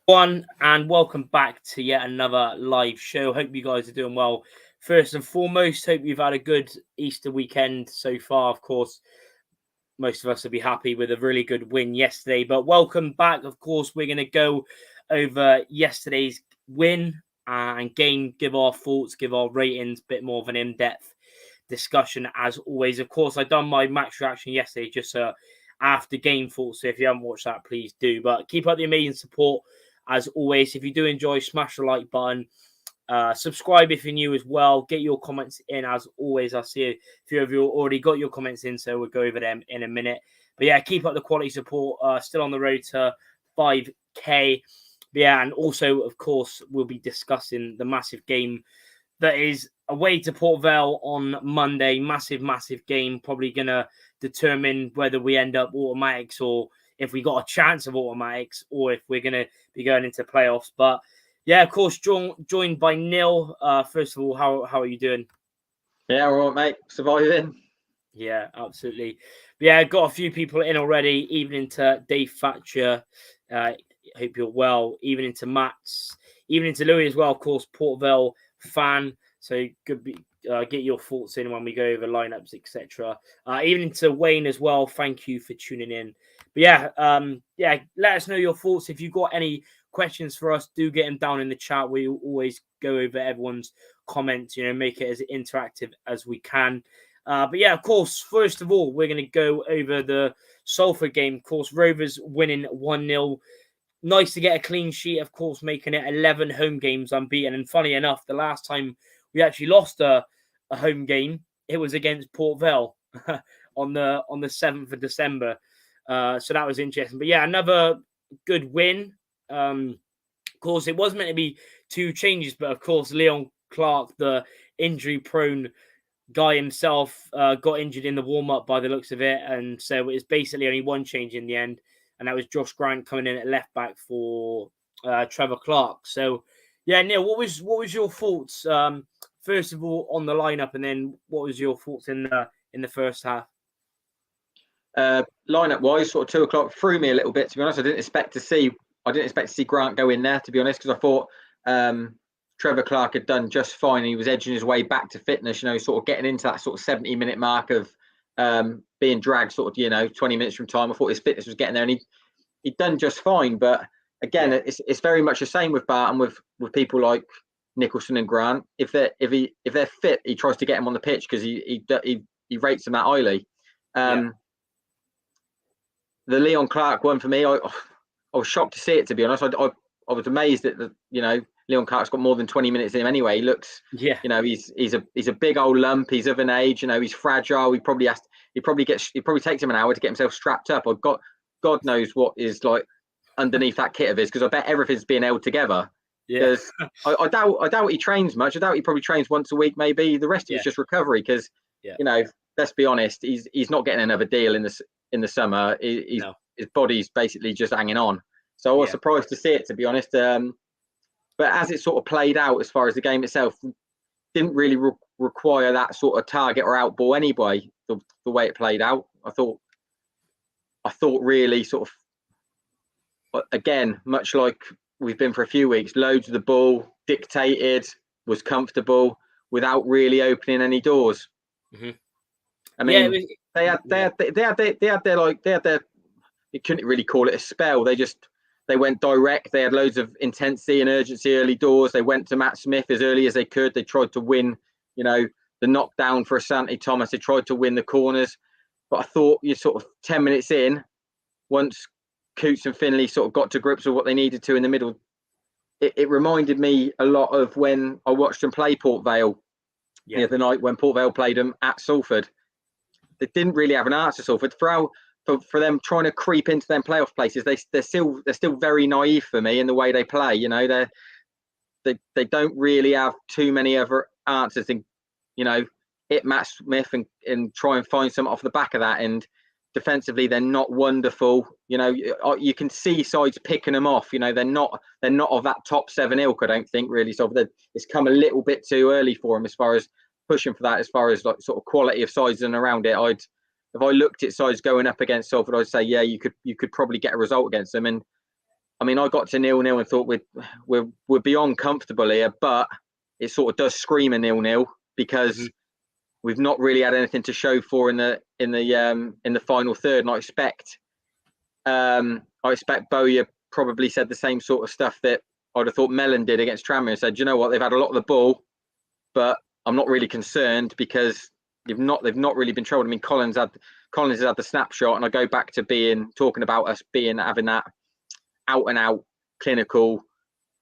One and welcome back to yet another live show. Hope you guys are doing well. First and foremost, hope you've had a good Easter weekend so far. Of course, most of us will be happy with a really good win yesterday. But welcome back. Of course, we're going to go over yesterday's win and game, give our thoughts, give our ratings, bit more of an in-depth discussion as always. Of course, I done my match reaction yesterday, just after game thoughts. So if you haven't watched that, please do. But keep up the amazing support as always. If you do enjoy, smash the like button. Subscribe if you're new as well. Get your comments in as always. I see a few of you already got your comments in, so we'll go over them in a minute. But yeah, keep up the quality support. Still on the road to 5K. But yeah, and also, of course, we'll be discussing the massive game that is away to Port Vale on Monday. Massive game. Probably going to determine whether we end up automatics or if we got a chance of automatics or if we're going to be going into playoffs. But yeah, of course, joined by Neil. First of all, how are you doing? Yeah, all right, mate. Surviving. Yeah, absolutely. But yeah, got a few people in already. Evening to Dave Thatcher. Hope you're well. Evening to Mats. Evening to Louis as well, of course, Port Vale fan. So good. Get your thoughts in when we go over lineups, etc. Evening to Wayne as well. Thank you for tuning in. But yeah, let us know your thoughts. If you've got any questions for us, do get them down in the chat. We always go over everyone's comments, make it as interactive as we can. But yeah, of course, first of all, we're going to go over the Salford game. Of course, Rovers winning 1-0. Nice to get a clean sheet, of course, making it 11 home games unbeaten. And funny enough, the last time we actually lost a home game, it was against Port Vale on the 7th of December. So that was interesting. But yeah, another good win. Of course, it was meant to be 2 changes, but of course, Leon Clark, the injury-prone guy himself, got injured in the warm-up by the looks of it, and so it's basically only 1 change in the end, and that was Josh Grant coming in at left back for Trevor Clark. So, yeah, Neil, what was your thoughts? First of all, on the lineup, and then what was your thoughts in the first half? Lineup wise, sort of 2:00 threw me a little bit. To be honest, I didn't expect to see Grant go in there. To be honest, because I thought Trevor Clark had done just fine. He was edging his way back to fitness. Sort of getting into that sort of 70-minute mark of being dragged, sort of 20 minutes from time. I thought his fitness was getting there, and he'd done just fine. But again, it's very much the same with Barton with people like Nicholson and Grant. If they're fit, he tries to get them on the pitch because he rates them that highly. The Leon Clark one for me, I was shocked to see it. To be honest, I was amazed that Leon Clark's got more than 20 minutes in him anyway. He looks, he's a big old lump. He's of an age, he's fragile. He probably takes him an hour to get himself strapped up. God knows what is like underneath that kit of his, because I bet everything's being held together. Because I doubt he trains much. I doubt he probably trains once a week, maybe. The rest of it's just recovery. Because let's be honest, he's not getting another deal in the summer. His body's basically just hanging on. So I was surprised to see it, to be honest. But as it sort of played out, as far as the game itself, didn't really require that sort of target or outball anyway. The way it played out, I thought really sort of, again, much like we've been for a few weeks, loads of the ball, dictated, was comfortable without really opening any doors. Mm-hmm. I mean, they had their, you couldn't really call it a spell. They went direct. They had loads of intensity and urgency early doors. They went to Matt Smith as early as they could. They tried to win, the knockdown for Asante Thomas. They tried to win the corners. But I thought you sort of 10 minutes in, once Coots and Finley sort of got to grips with what they needed to in the middle, it reminded me a lot of when I watched them play Port Vale the other night when Port Vale played them at Salford. They didn't really have an answer, Salford. For them trying to creep into them playoff places, they're still very naive for me in the way they play. They don't really have too many other answers. And hit Matt Smith and try and find something off the back of that. And defensively, they're not wonderful. You can see sides picking them off. They're not of that top 7 ilk, I don't think, really. So it's come a little bit too early for them as far as pushing for that, as far as like sort of quality of sides and around it. If I looked at sides going up against Salford, I'd say, you could probably get a result against them. And I mean, I got to 0-0 and thought we're beyond comfortable here, but it sort of does scream a 0-0 because we've not really had anything to show for in the final third. And I expect Bowyer probably said the same sort of stuff that I'd have thought Mellon did against Tranmere and said, you know what, they've had a lot of the ball, but I'm not really concerned because they've not really been troubled. I mean, Collins has had the snapshot, and I go back to talking about us having that out and out clinical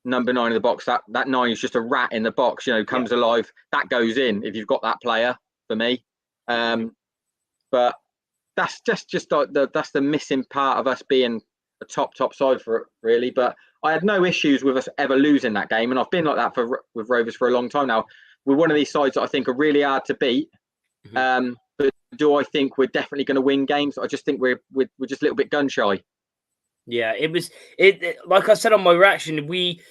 number 9 in the box. That 9 is just a rat in the box, comes alive. That goes in if you've got that player for me. But that's just that's the missing part of us being a top side for it, really. But I had no issues with us ever losing that game, and I've been like that with Rovers for a long time now. We're one of these sides that I think are really hard to beat. But do I think we're definitely going to win games? I just think we're just a little bit gun shy. Yeah, it like I said on my reaction, we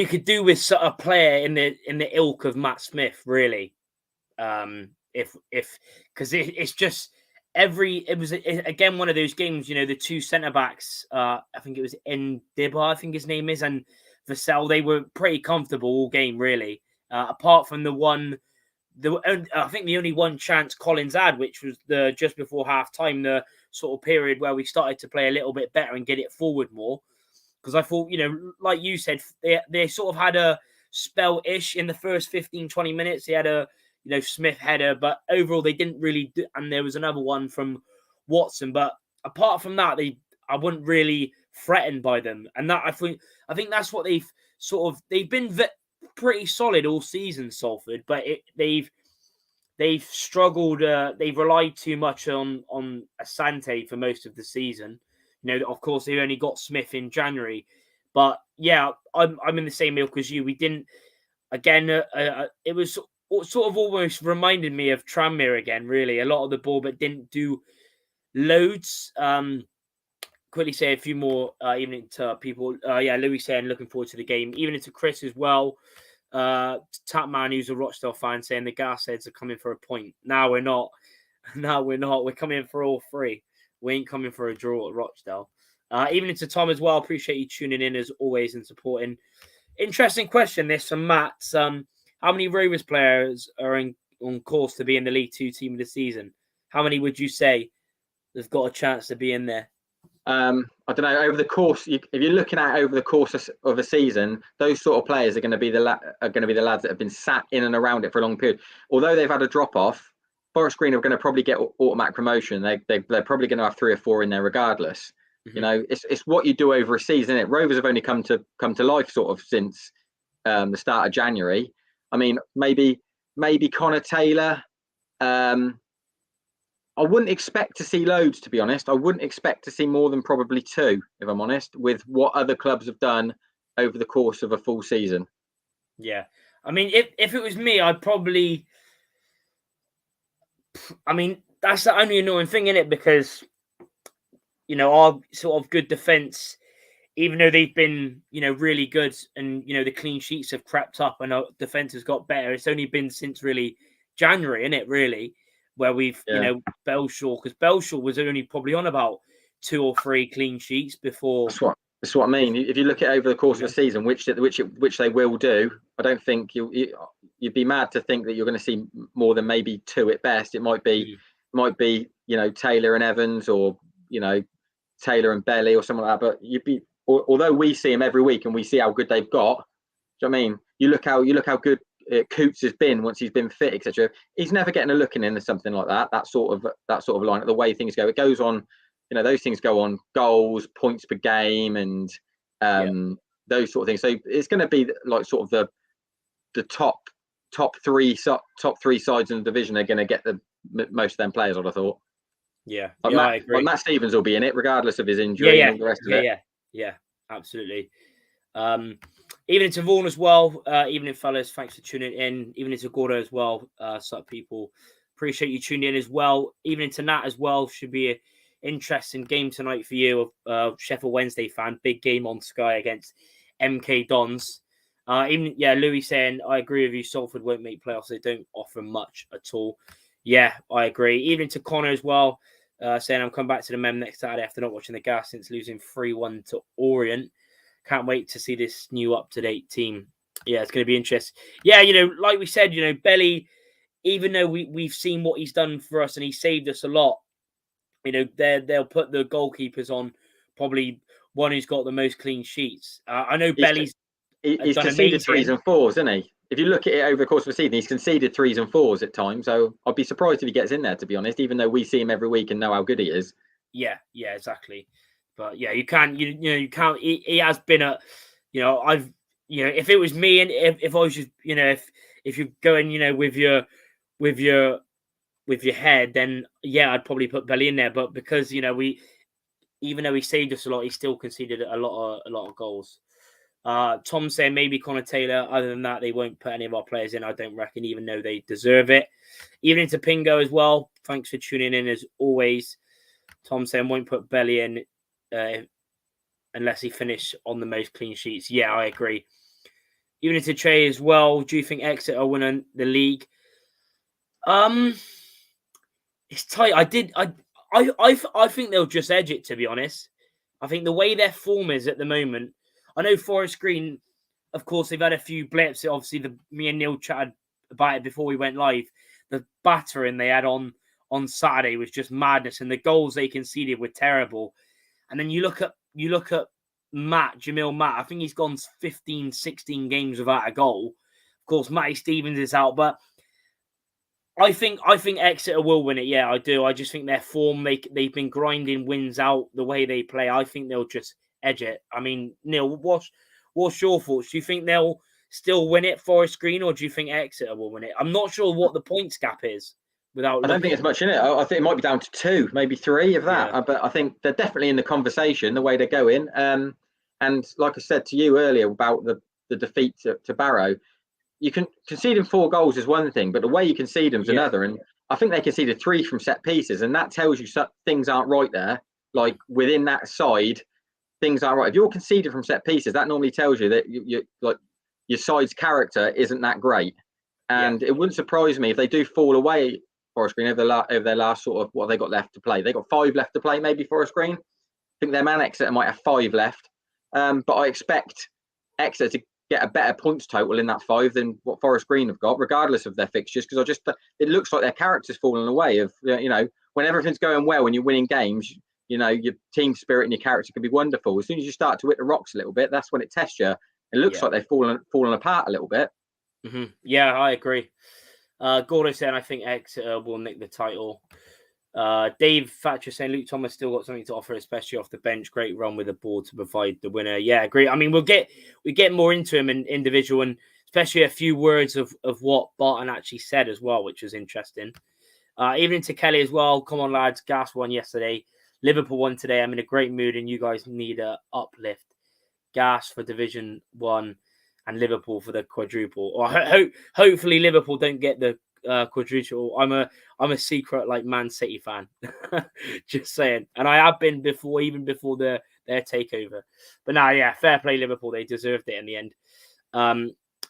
could do with a player in the ilk of Matt Smith, really. If because it's just it was again one of those games, the two centre backs, I think it was Ndiba, I think his name is, and Vassell, they were pretty comfortable all game, really. Apart from I think the only one chance Collins had, which was just before half time, the sort of period where we started to play a little bit better and get it forward more. Because I thought, like you said, they sort of had a spell-ish in the first 15, 20 minutes. They had a, Smith header, but overall they didn't really do, and there was another one from Watson. But apart from that, I wasn't really threatened by them. And that I think that's what they've been pretty solid all season, Salford, but they've struggled. They've relied too much on Asante for most of the season. Of course, they only got Smith in January, but yeah, I'm in the same ilk as you. We didn't. Again, it was sort of almost reminded me of Tranmere again. Really, a lot of the ball, but didn't do loads. Quickly say a few more evening to people. Louis saying looking forward to the game. Evening to Chris as well. Tapman, who's a Rochdale fan, saying the Gasheads are coming for a point. No, we're not. No, we're not. We're coming for all 3. We ain't coming for a draw at Rochdale. Evening to Tom as well. Appreciate you tuning in as always and supporting. Interesting question this from Matt. How many Rovers players are on course to be in the League 2 team of the season? How many would you say have got a chance to be in there? I don't know. Over the course, if you're looking at over the course of a season, those sort of players are going to be the lads that have been sat in and around it for a long period. Although they've had a drop off, Forest Green are going to probably get automatic promotion. They're probably going to have 3 or 4 in there regardless. It's what you do over a season. Isn't it? Rovers have only come to life sort of since the start of January. I mean, maybe Connor Taylor. I wouldn't expect to see loads, to be honest. I wouldn't expect to see more than probably 2, if I'm honest, with what other clubs have done over the course of a full season. Yeah. I mean, if it was me, I'd probably... I mean, that's the only annoying thing in it because, our sort of good defence, even though they've been, really good and, the clean sheets have crept up and our defence has got better, it's only been since really January, isn't it, really? Where we've, Belshaw, because Belshaw was only probably on about 2 or 3 clean sheets before. That's what I mean. If you look at over the course of a season, which they will do, I don't think you'd be mad to think that you're going to see more than maybe 2 at best. It might be Taylor and Evans, or Taylor and Belly, or something like that. But although we see them every week and we see how good they've got. Do you know what I mean? You look how good Coots has been once he's been fit, etc. He's never getting a look in something like that. That sort of line. The way things go, it goes on. Those things go on goals, points per game, and those sort of things. So it's going to be like sort of the top 3 sides in the division are going to get the most of them players. I'd have thought. Yeah, I agree. Matt Stevens will be in it regardless of his injury and all the rest of it. Yeah, absolutely. Evening to Vaughan as well. Evening, fellas. Thanks for tuning in. Evening to Gordo as well. Some people appreciate you tuning in as well. Evening to Nat as well. Should be an interesting game tonight for you, Sheffield Wednesday fan. Big game on Sky against MK Dons. Louis saying, I agree with you. Salford won't make playoffs. They don't offer much at all. Yeah, I agree. Evening to Connor as well. Saying I'm coming back to the Mem next Saturday after not watching the Gas since losing 3-1 to Orient. Can't wait to see this new up-to-date team. Yeah, it's going to be interesting. Yeah, like we said, Belly, even though we've seen what he's done for us and he saved us a lot, they'll put the goalkeepers on probably one who's got the most clean sheets. I know Belly's he's done conceded amazing. 3s and 4s, isn't he? If you look at it over the course of the season, he's conceded 3s and 4s at times. So I'd be surprised if he gets in there, to be honest, even though we see him every week and know how good he is. Yeah, exactly. But yeah, you can't. You can't. He has been a. I've. If it was me and if I was just, if you're going, with your head, then yeah, I'd probably put Belly in there. But because even though he saved us a lot, he still conceded a lot of goals. Tom saying maybe Connor Taylor. Other than that, they won't put any of our players in. I don't reckon, even though they deserve it. Even into Pingo as well. Thanks for tuning in as always. Tom saying won't put Belly in unless he finished on the most clean sheets. Yeah, I agree. Even into Trey as well. Do you think Exeter will win the league? It's tight. I think they'll just edge it, to be honest. I think the way their form is at the moment, I know Forest Green, of course, they've had a few blips. Obviously, me and Neil chatted about it before we went live. The battering they had on Saturday was madness, and the goals they conceded were terrible. And then you look at Jamil Matt. I think he's gone 15, 16 games without a goal. Of course, Matty Stevens is out, but I think Exeter will win it. Yeah, I do. I just think their form, they've been grinding wins out the way they play. I think they'll just edge it. I mean, Neil, what's your thoughts? Do you think they'll still win it, Forest Green, or do you think Exeter will win it? I'm not sure what the points gap is. I don't think it's much in it. I think it might be down to 2, maybe 3 of that. Yeah. But I think they're definitely in the conversation, the way they're going. And like I said to you earlier about the defeat to Barrow, you can conceding 4 goals is one thing, but the way you concede them is another. And I think they conceded 3 from set pieces, and that tells you things aren't right there. Like within that side, things aren't right. If you're conceding from set pieces, that normally tells you that you like your side's character isn't that great. And it wouldn't surprise me if they do fall away, Forest Green, over their last sort of what they got left to play. They got 5 left to play, maybe Forest Green. I think their man Exeter might have 5 left. But I expect Exeter to get a better points total in that 5 than what Forest Green have got, regardless of their fixtures, because it looks like their character's falling away. Of when everything's going well, when you're winning games, your team spirit and your character can be wonderful. As soon as you start to hit the rocks a little bit, that's when it tests you. It looks like they've fallen apart a little bit. Mm-hmm. Yeah, I agree. Gordo saying I think Exeter will nick the title. Dave Thatcher saying Luke Thomas still got something to offer, especially off the bench. Great run with the ball to provide the winner. Yeah, agree. I mean, we get more into him in individual, and especially a few words of what Barton actually said as well, which was interesting. Even to Kelly as well. Come on, lads. Gas won yesterday. Liverpool won today. I'm in a great mood, and you guys need a uplift. Gas for Division 1 and Liverpool for the quadruple. Or hopefully Liverpool don't get the quadruple. I'm a secret like Man City fan. Just saying. And I have been before, even before their takeover. But now, yeah, fair play Liverpool. They deserved it in the end.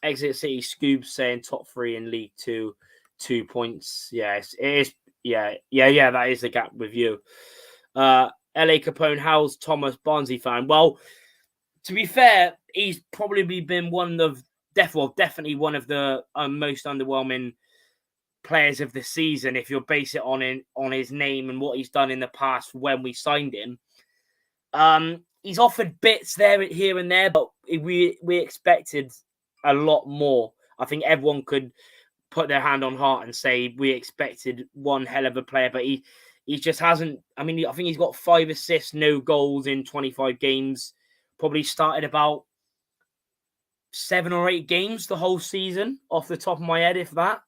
Exeter City Scoobs saying top 3 in League 2, 2 points. Yes, it is. Yeah. That is the gap with you. LA Capone, how's Thomas Barnsley fan? Well, to be fair, he's probably been definitely one of the most underwhelming players of the season. If you base it on his name and what he's done in the past when we signed him, he's offered bits here and there, but we expected a lot more. I think everyone could put their hand on heart and say we expected one hell of a player, but he just hasn't. I mean, I think he's got 5 assists, no goals in 25 games. Probably started about 7 or 8 games the whole season, off the top of my head, if that.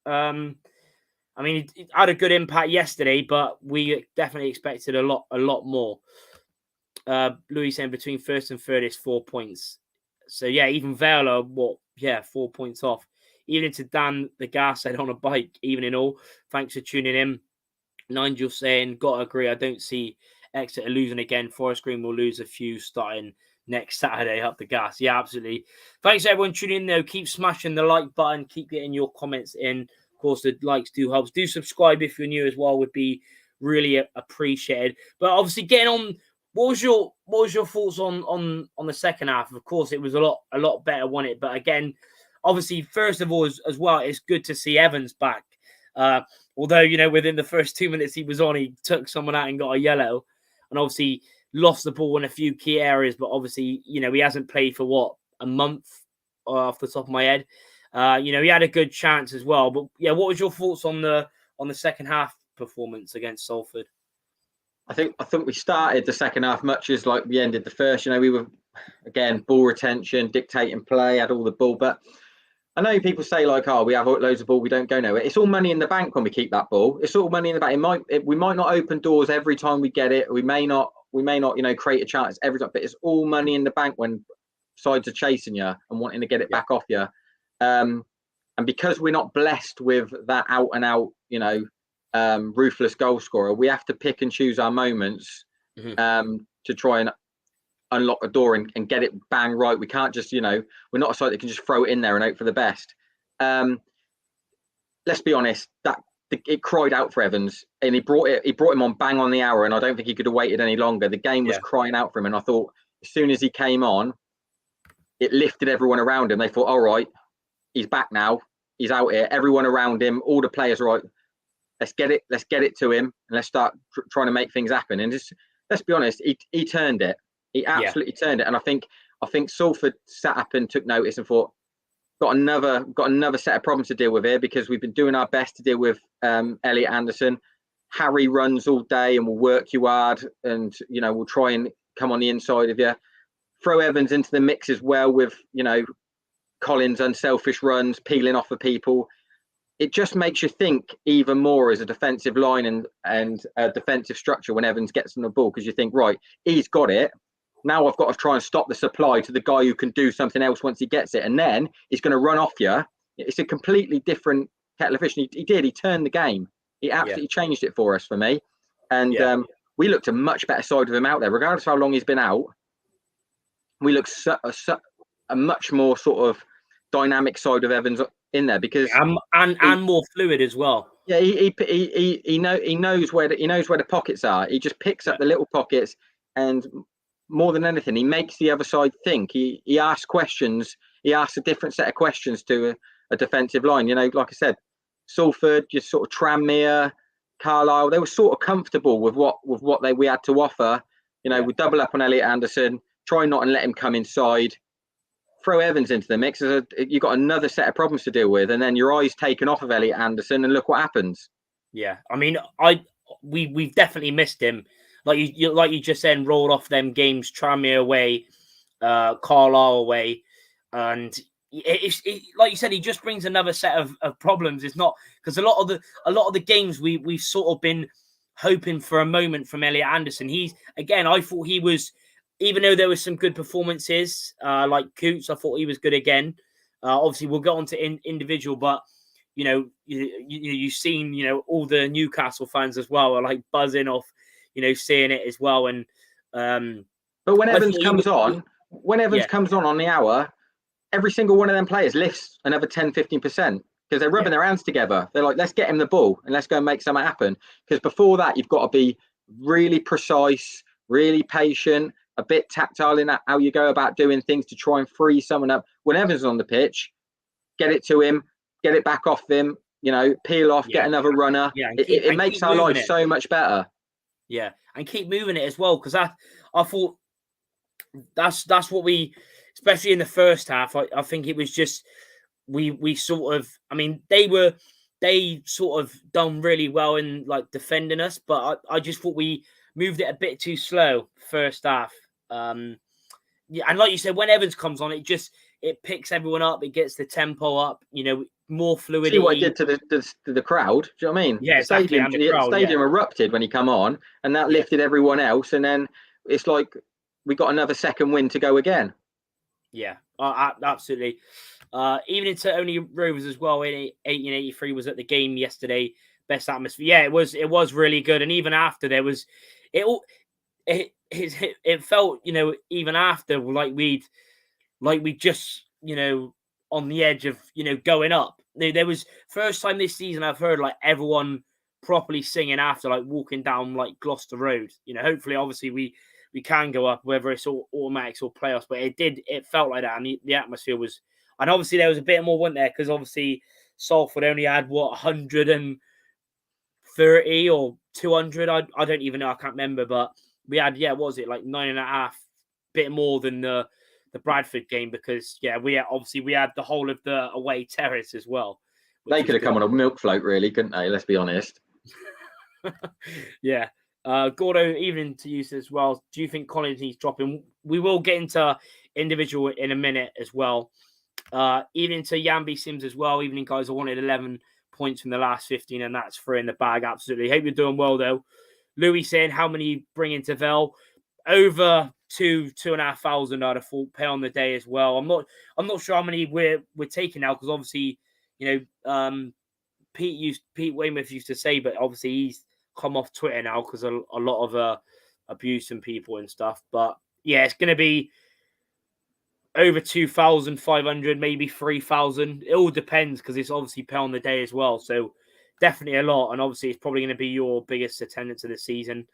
I mean, it had a good impact yesterday, but we definitely expected a lot more. Louis saying between first and third is 4 points. So yeah, even Vela, 4 points off. Even to Dan the Gas said on a bike, even in all. Thanks for tuning in. Nigel saying, gotta agree, I don't see Exeter losing again. Forest Green will lose a few starting next Saturday. Up the Gas. Yeah, absolutely. Thanks everyone tuning in though. Keep smashing the like button. Keep getting your comments in. Of course, the likes do help. Do subscribe if you're new as well. Would be really appreciated. But obviously getting on What was your thoughts on the second half? Of course, it was a lot better, wasn't it? But again, obviously, first of all, as well, it's good to see Evans back. Although, within the first 2 minutes he was on, he took someone out and got a yellow, and obviously lost the ball in a few key areas. But obviously, he hasn't played for a month off the top of my head. He had a good chance as well. But yeah, what was your thoughts on the second half performance against Salford? I think we started the second half much as like we ended the first. We were, again, ball retention, dictating play, had all the ball. But I know people say like, "Oh, we have loads of ball, we don't go nowhere." It's all money in the bank when we keep that ball. It's all money in the bank. We might not open doors every time we get it. We may not, create a chance every time. But it's all money in the bank when sides are chasing you and wanting to get it back off you. And because we're not blessed with that out and out, ruthless goal scorer, we have to pick and choose our moments to try and unlock a door and get it bang right. We can't just, we're not a side that can just throw it in there and hope for the best. Let's be honest, that it cried out for Evans, and he brought him on bang on the hour, and I don't think he could have waited any longer. The game was crying out for him, and I thought as soon as he came on, it lifted everyone around him. They thought, all right, he's back now, he's out here, everyone around him, all the players are right. Let's get it to him, and let's start trying to make things happen. And just let's be honest, he turned it. He absolutely turned it. And I think Salford sat up and took notice and thought, got another set of problems to deal with here, because we've been doing our best to deal with Elliot Anderson. Harry runs all day and will work you hard, and we'll try and come on the inside of you. Throw Evans into the mix as well with Collins' unselfish runs, peeling off of people. It just makes you think even more as a defensive line and a defensive structure when Evans gets on the ball, because you think, right, he's got it. Now I've got to try and stop the supply to the guy who can do something else once he gets it. And then he's going to run off you. It's a completely different kettle of fish. And he turned the game. He absolutely changed it for us, for me. And we looked a much better side of him out there, regardless of how long he's been out. We looked a much more sort of dynamic side of Evans in there, because and more fluid as well. Yeah, he knows where the pockets are. He just picks up the little pockets, and more than anything, he makes the other side think. He asks questions. He asks a different set of questions to a defensive line. Like I said, Salford, just sort of Tranmere, Carlisle, they were sort of comfortable with what we had to offer. We double up on Elliot Anderson, try not and let him come inside. Throw Evans into the mix. You've got another set of problems to deal with, and then your eyes taken off of Elliot Anderson, and look what happens. Yeah, I mean, we've definitely missed him. Like you just said, rolled off them games, Tranmere away, Carlisle away, and like you said, he just brings another set of problems. It's not because a lot of the games we've sort of been hoping for a moment from Elliot Anderson. I thought he was. Even though there were some good performances, like Coots, I thought he was good again. Obviously, we'll go on to individual, but you've seen all the Newcastle fans as well are like buzzing off, seeing it as well. And but when Evans comes on the hour, every single one of them players lifts another 10-15%, because they're rubbing their hands together. They're like, let's get him the ball and let's go and make something happen. Because before that, you've got to be really precise, really patient, a bit tactile in how you go about doing things to try and free someone up. When Evans is on the pitch, get it to him, get it back off him, peel off, get another runner. Yeah, it makes our life so much better. Yeah, and keep moving it as well, because I thought that's what we, especially in the first half, I think it was just we sort of, I mean, they sort of done really well in like defending us, but I just thought we moved it a bit too slow first half. And like you said, when Evans comes on, it picks everyone up. It gets the tempo up. More fluidity. See what it did to the crowd. Do you know what I mean? Yeah, exactly. The stadium erupted when he come on, and that lifted everyone else. And then it's like we got another second win to go again. Yeah, absolutely. Even into only Rovers as well. 1883 was at the game yesterday. Best atmosphere. Yeah, it was really good. And even after there was, it felt, even after like we just, on the edge of, going up. There was first time this season I've heard like everyone properly singing after like walking down like Gloucester Road. Hopefully, obviously we we can go up, whether it's all automatics or playoffs. But it felt like that, and the atmosphere was. And obviously there was a bit more, wasn't there? Because obviously Salford only had 130 or 200. I don't even know. I can't remember. But we had what was it, like 9.5, bit more than the Bradford game, because we had the whole of the away terrace as well. They could have come on a milk float, really, couldn't they? Let's be honest. Yeah. Gordo, evening to you as well. Do you think Collins needs dropping? We will get into individual in a minute as well. Evening to Yambi Sims as well. Evening, guys. I wanted 11 points from the last 15, and that's 3 in the bag. Absolutely. Hope you're doing well, though. Louis saying, how many bring into Vale? Over 2,500, I'd have thought, pay on the day as well. I'm not sure how many we're taking now, because obviously, Pete Weymouth used to say, but obviously he's come off Twitter now because a lot of abuse and people and stuff. But yeah, it's going to be over 2,500, maybe 3,000. It all depends, because it's obviously pay on the day as well. So definitely a lot, and obviously it's probably going to be your biggest attendance of the season.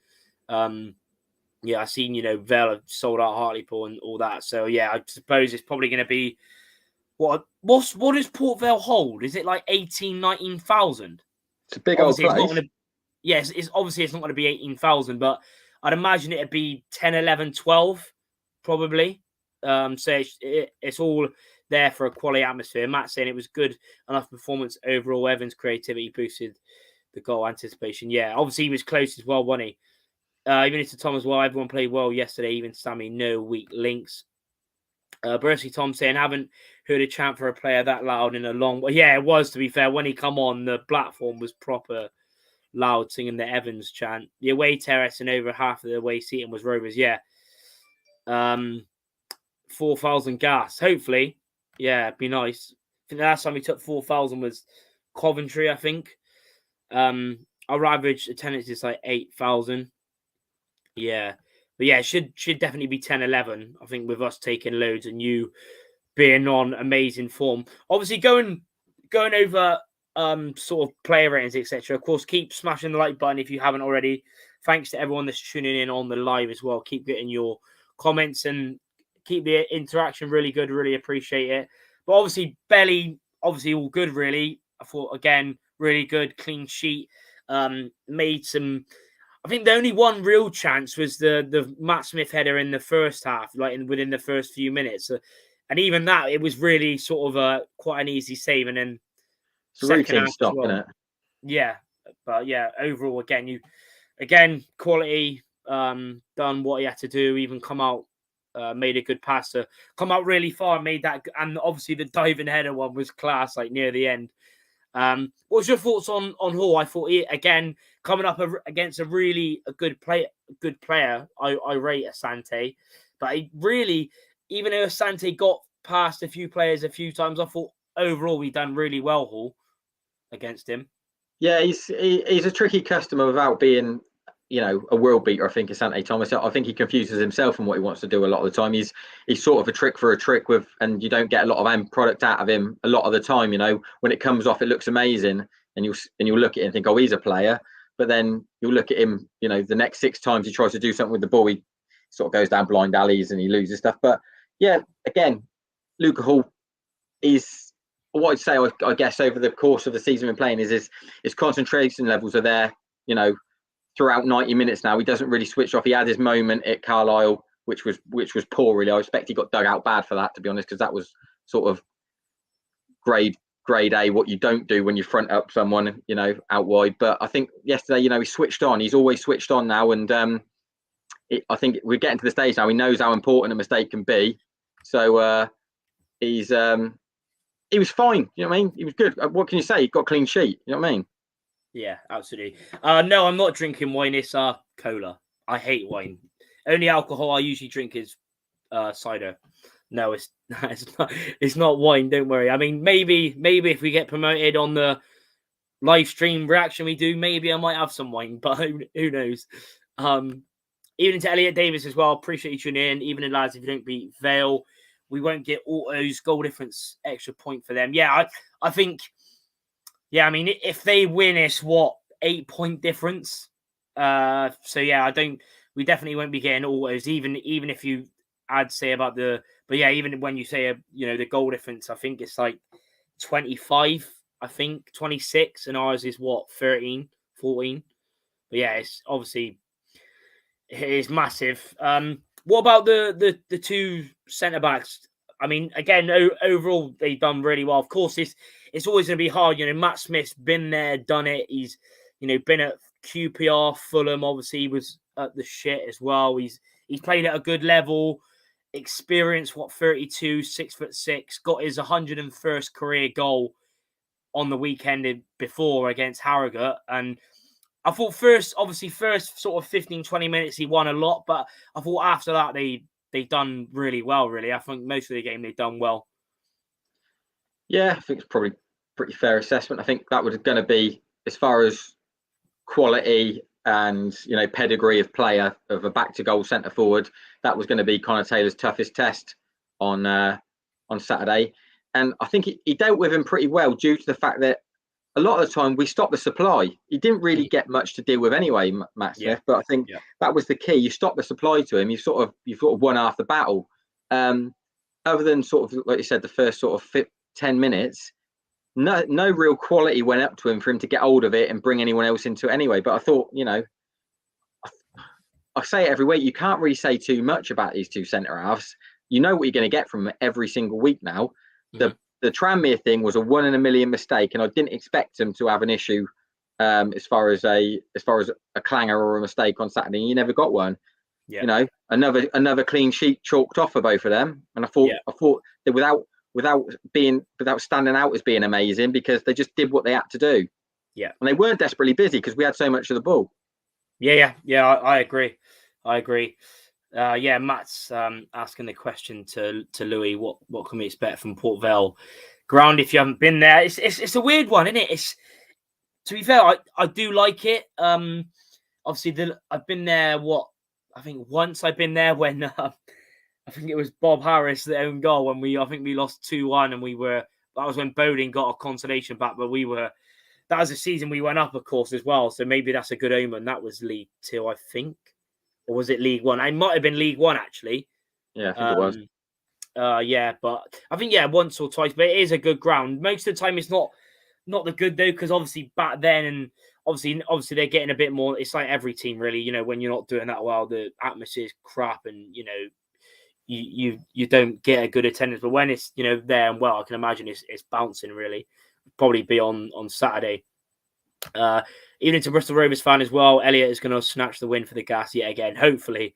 I've seen Vale have sold out Hartlepool and all that. So yeah, I suppose it's probably going to be what does Port Vale hold? Is it like 19,000? It's a big obviously old place. It's obviously it's not going to be 18,000, but I'd imagine it'd be 10, 11, 12 probably. So it's all there for a quality atmosphere. Matt saying it was good enough performance overall. Evans' creativity boosted the goal anticipation. Yeah, obviously he was close as well, wasn't he? Even to Tom as well. Everyone played well yesterday. Even Sammy, no weak links. Bercy Tom saying, haven't heard a chant for a player that loud in a long. Well, yeah, it was, to be fair. When he come on, the platform was proper loud, singing the Evans chant. The away terrace and over half of the away seating was Rovers. Yeah. 4,000 gas. Hopefully. Yeah, it'd be nice. I think the last time we took 4,000 was Coventry, I think. Our average attendance is like 8,000. Yeah. But yeah, it should definitely be 10, 11. I think with us taking loads and you being on amazing form. Obviously, going over sort of player ratings, etc. Of course, keep smashing the like button if you haven't already. Thanks to everyone that's tuning in on the live as well. Keep getting your comments and keep the interaction really good. Really appreciate it. But obviously, Belly, obviously all good, really. I thought, again, really good, clean sheet. Made some... I think the only one real chance was the Matt Smith header in the first half, within the first few minutes. And even that, it was really sort of quite an easy save. And then it's a routine stop, isn't it? Yeah. But yeah, overall, again, quality, done what he had to do, even come out, made a good pass to come out really far, made that. And obviously the diving header one was class, like near the end. What's your thoughts on Hall? I thought he, again, coming up against a good player. I rate Asante, but he really, even though Asante got past a few players a few times, I thought overall we done really well, Hall, against him. Yeah, he's a tricky customer without being, a world beater. I think Asante Thomas. I think he confuses himself in what he wants to do a lot of the time. He's sort of a trick for a trick and you don't get a lot of end product out of him a lot of the time. When it comes off, it looks amazing, and you'll look at it and think, oh, he's a player. But then you'll look at him, the next 6 times he tries to do something with the ball, he sort of goes down blind alleys and he loses stuff. But yeah, again, Luca Hall is what I'd say. I guess over the course of the season we're playing is his concentration levels are there. Throughout 90 minutes now, he doesn't really switch off. He had his moment at Carlisle, which was poor, really. I expect he got dug out bad for that, to be honest, because that was sort of grade A, what you don't do when you front up someone, out wide. But I think yesterday, he switched on. He's always switched on now, and I think we're getting to the stage now. He knows how important a mistake can be. So he was fine. You know what I mean? He was good. What can you say? He got a clean sheet. You know what I mean? Yeah, absolutely. No, I'm not drinking wine. It's cola. I hate wine. Only alcohol I usually drink is cider. No, it's not. It's not wine. Don't worry. I mean, maybe if we get promoted on the live stream reaction we do, maybe I might have some wine. But who knows? Even to Elliot Davis as well. Appreciate you tuning in. Even in lads, if you don't beat Vale, we won't get autos goal difference extra point for them. Yeah, I think. Yeah, I mean, if they win, it's 8-point difference. So yeah, we we definitely won't be getting autos, even if you I'd say about but yeah, even when you say the goal difference, I think it's like 25, I think 26, and ours is what 13, 14. But yeah, it's obviously it is massive. What about the two centre backs? I mean, again, overall they've done really well. Of course, it's always going to be hard. Matt Smith's been there, done it. He's been at QPR, Fulham. Obviously, he was at the shit as well. He's played at a good level. Experience, 32, 6'6", got his 101st career goal on the weekend before against Harrogate. And I thought first sort of 15, 20 minutes, he won a lot. But I thought after that, they done really well, really. I think most of the game they've done well. Yeah, I think it's probably pretty fair assessment. I think that was going to be, as far as quality and pedigree of player, of a back to goal centre forward, that was going to be Connor Taylor's toughest test on Saturday. And I think he dealt with him pretty well, due to the fact that a lot of the time we stopped the supply. He didn't really get much to deal with anyway, Matt Smith. But I think that was the key. You stop the supply to him, you sort of won half the battle. Other than sort of, like you said, the first sort of 10 minutes, no real quality went up to him for him to get hold of it and bring anyone else into it anyway. But I thought, I say it every week, you can't really say too much about these two centre halves. You know what you're going to get from them every single week now. Mm-hmm. The Tranmere thing was a 1 in a million mistake, and I didn't expect him to have an issue as far as a clanger or a mistake on Saturday. You never got one. Yeah. Another clean sheet chalked off for both of them, and I thought that without standing out as being amazing, because they just did what they had to do. Yeah, and they weren't desperately busy because we had so much of the ball. Yeah. I agree. Matt's asking the question to Louis, what can we expect from Port Vale ground if you haven't been there? It's a weird one, isn't it? It's, to be fair, I do like it. Obviously, I've been there. I think once I've been there when I think it was Bob Harris, the own goal, when we lost 2-1, and that was when Bowling got a consolation back, but that was the season we went up, of course, as well. So maybe that's a good omen. That was League 2, I think. Or was it League 1? It might have been League 1, actually. Yeah, I think it was. But I think, once or twice. But it is a good ground. Most of the time, it's not the good, though, because obviously back then, and obviously they're getting a bit more. It's like every team, really. When you're not doing that well, the atmosphere is crap, and you don't get a good attendance. But when it's there and well, I can imagine it's bouncing, really. Probably be on Saturday. Even to Bristol Rovers fan as well, Elliot is going to snatch the win for the Gas yet again, hopefully.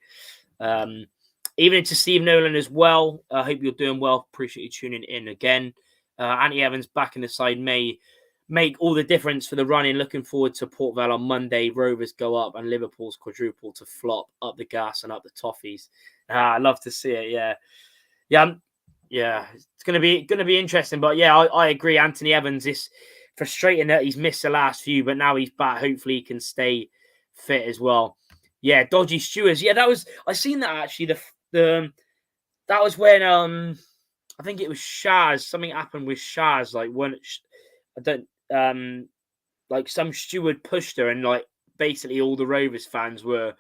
Even to Steve Nolan as well. I hope you're doing well. Appreciate you tuning in again. Anthony Evans back in the side may make all the difference for the running. Looking forward to Port Vale on Monday. Rovers go up and Liverpool's quadruple to flop, up the Gas and up the Toffees. I love to see it. Yeah. It's going to be interesting. But I agree. Anthony Evans, it's frustrating that he's missed the last few, but now he's back. Hopefully he can stay fit as well. Yeah, dodgy stewards. Yeah, I seen that actually. That was when I think it was Shaz. Something happened with Shaz. Like when like some steward pushed her, and like basically all the Rovers fans were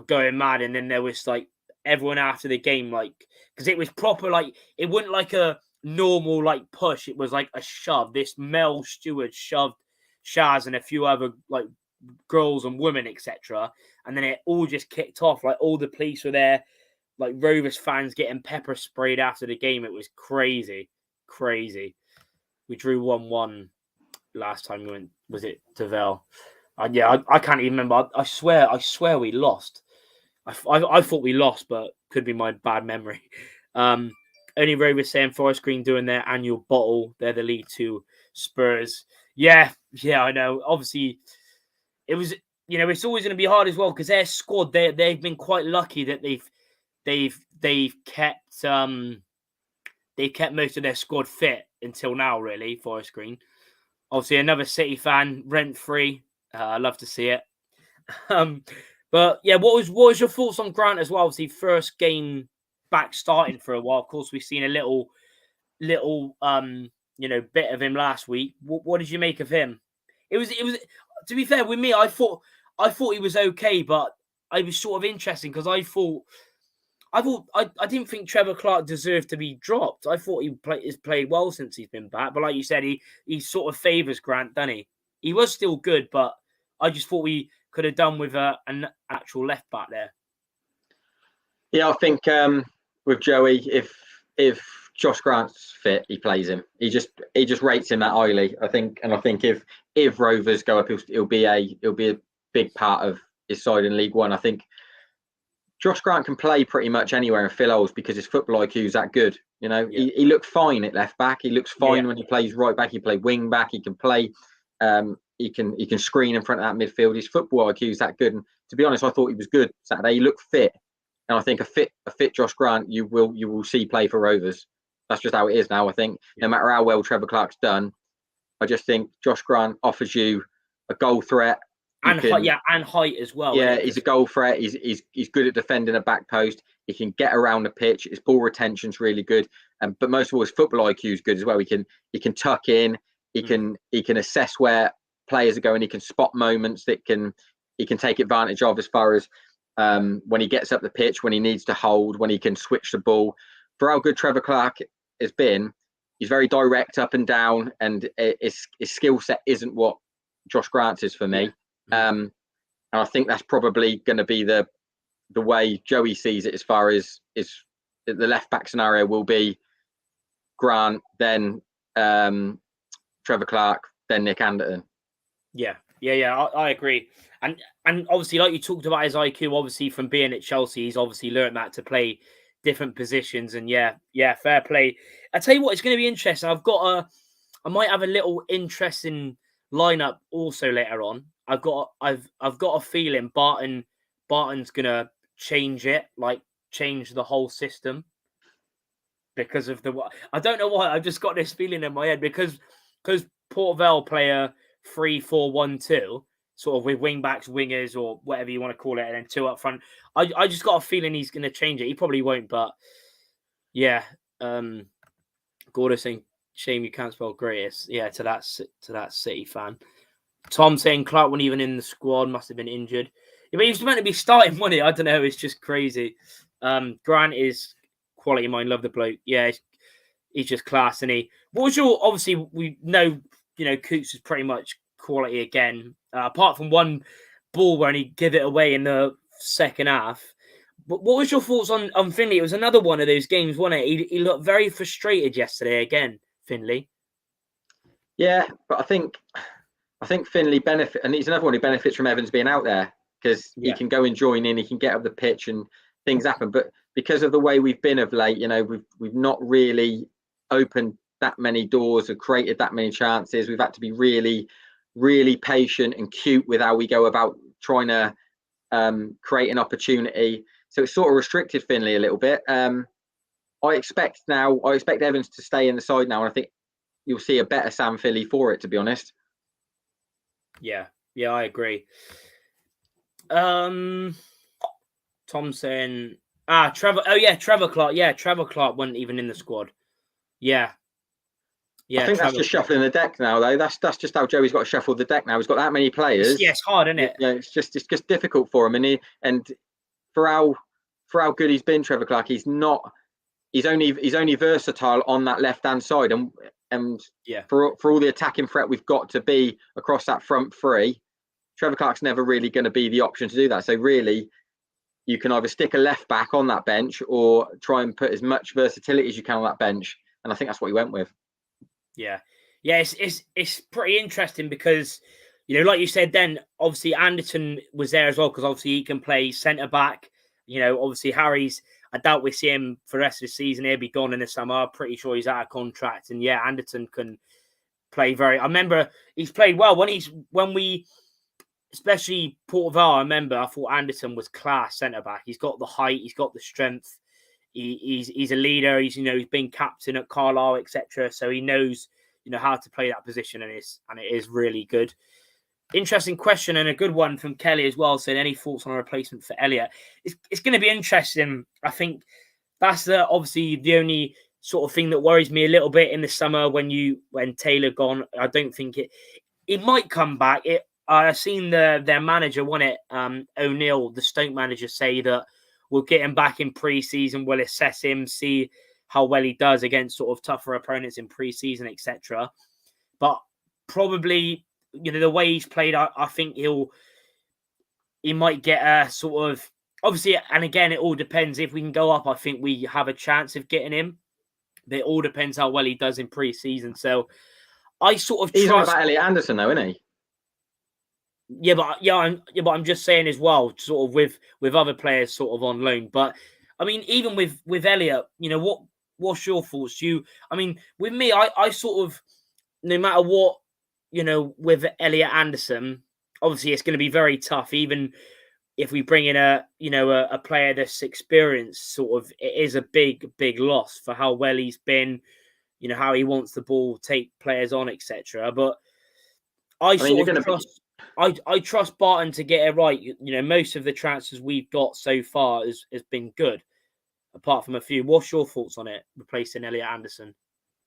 going mad, and then there was like everyone after the game, like, because it was proper, like, it wasn't like a normal like push, it was like a shove. This male steward shoved Shaz and a few other like girls and women, etc., and then it all just kicked off. Like all the police were there, like Rovers fans getting pepper sprayed after the game. It was crazy. We drew 1-1 last time we went. Was it to Vale? I can't even remember. I swear we lost. I thought we lost, but could be my bad memory. Only Rovers saying Forest Green doing their annual bottle. They're the League 2 Spurs. Yeah, I know. Obviously, it was. It's always going to be hard as well because their squad. They've been quite lucky that they've kept most of their squad fit until now. Really, Forest Green. Obviously, another City fan, rent free. I love to see it. But yeah, what was your thoughts on Grant as well? Obviously, first game back starting for a while. Of course, we've seen a little bit of him last week. What did you make of him? It was. To be fair with me, I thought he was okay, but was sort of interesting because I didn't think Trevor Clark deserved to be dropped. I thought he's played well since he's been back. But like you said, he sort of favours Grant, doesn't he? He was still good, but I just thought we could have done with an actual left back there. Yeah, I think with Joey, if Josh Grant's fit, he plays him. He just rates him that highly. I think if Rovers go up, it'll be a big part of his side in League One. I think Josh Grant can play pretty much anywhere and fill holes because his football IQ is that good. You know, he looked fine at left back. He looks fine when he plays right back. He played wing back. He can play. He can screen in front of that midfield. His football IQ is that good. And to be honest, I thought he was good Saturday. He looked fit, and I think a fit Josh Grant you will see play for Rovers. That's just how it is now. I think no matter how well Trevor Clark's done, I just think Josh Grant offers you a goal threat. And height as well. Yeah, he's a goal threat. He's good at defending a back post. He can get around the pitch. His ball retention's really good. But most of all, his football IQ is good as well. He can tuck in. He can assess where players are going. He can spot moments that he can take advantage of as far as when he gets up the pitch, when he needs to hold, when he can switch the ball. For how good Trevor Clark has been, he's very direct up and down, and his skill set isn't what Josh Grant's is for me. And I think that's probably going to be the way Joey sees it, as far as the left back scenario will be Grant, then Trevor Clark, then Nick Anderton. Yeah, I agree. And obviously, like you talked about his IQ, obviously from being at Chelsea, he's obviously learned that to play different positions. And yeah, fair play. I tell you what, it's going to be interesting. I might have a little interesting lineup also later on. I've got a feeling Barton's gonna change the whole system because of I don't know why. I've just got this feeling in my head because Port Vale play a 3-4-1-2, sort of with wing backs, wingers, or whatever you want to call it, and then two up front. I just got a feeling he's gonna change it. He probably won't, but yeah. Gordo saying, shame you can't spell greatest. Yeah, to that City fan. Tom saying Clark wasn't even in the squad, must have been injured. Yeah, but he was meant to be starting, wasn't he? I don't know. It's just crazy. Grant is quality of mind. Love the bloke. Yeah, he's just class, isn't he? What was your? Obviously, we know Coots is pretty much quality again, apart from one ball where he gave it away in the second half. But what was your thoughts on Finley? It was another one of those games, wasn't it? He looked very frustrated yesterday again, Finley. Yeah, but I think Finley benefit, and he's another one who benefits from Evans being out there because he can go and join in, he can get up the pitch and things happen. But because of the way we've been of late, we've not really opened that many doors or created that many chances. We've had to be really, really patient and cute with how we go about trying to create an opportunity. So it's sort of restricted Finley a little bit. I expect Evans to stay in the side now, and I think you'll see a better Sam Philly for it, to be honest. Yeah, I agree. Tom saying, Trevor. Oh yeah, Trevor Clark. Yeah, Trevor Clark wasn't even in the squad. Yeah. I think that's just shuffling the deck now, though. That's just how Joey's got to shuffle the deck now. He's got that many players. It's hard, isn't it? Yeah, it's just difficult for him, and for how good he's been, Trevor Clark. He's only versatile on that left hand side, and for all the attacking threat we've got to be across that front three, Trevor Clark's never really going to be the option to do that. So really, you can either stick a left back on that bench or try and put as much versatility as you can on that bench. And I think that's what he went with. Yeah. It's pretty interesting because, like you said, then obviously Anderton was there as well because obviously he can play centre back. Obviously Harry's, I doubt we see him for the rest of the season. He'll be gone in the summer. I'm pretty sure he's out of contract. And yeah, Anderton can play I remember he's played well when we, especially Port Vale, I thought Anderton was class centre back. He's got the height, he's got the strength. He's a leader. He's been captain at Carlisle, etc. So he knows how to play that position, and it is really good. Interesting question and a good one from Kelly as well. Said any thoughts on a replacement for Elliott? It's going to be interesting. I think that's obviously the only sort of thing that worries me a little bit in the summer when Taylor gone. I don't think it might come back. I've seen their manager, O'Neill, the Stoke manager, say that we'll get him back in pre-season, we'll assess him, see how well he does against sort of tougher opponents in pre-season, etc. But probably, the way he's played, I think he might get a sort of, obviously, and again, it all depends. If we can go up, I think we have a chance of getting him. But it all depends how well he does in pre-season. So I sort of he's on about Elliot Anderson, though, isn't he? Yeah, but I'm just saying as well, sort of with other players sort of on loan. But I mean, even with Elliot, what's your thoughts? With me, I sort of, no matter what, with Elliot Anderson, obviously it's going to be very tough. Even if we bring in a player that's experienced, sort of, it is a big loss for how well he's been, how he wants the ball, take players on, etc. But I trust Barton to get it right. Most of the transfers we've got so far has been good, apart from a few. What's your thoughts on it, replacing Elliot Anderson?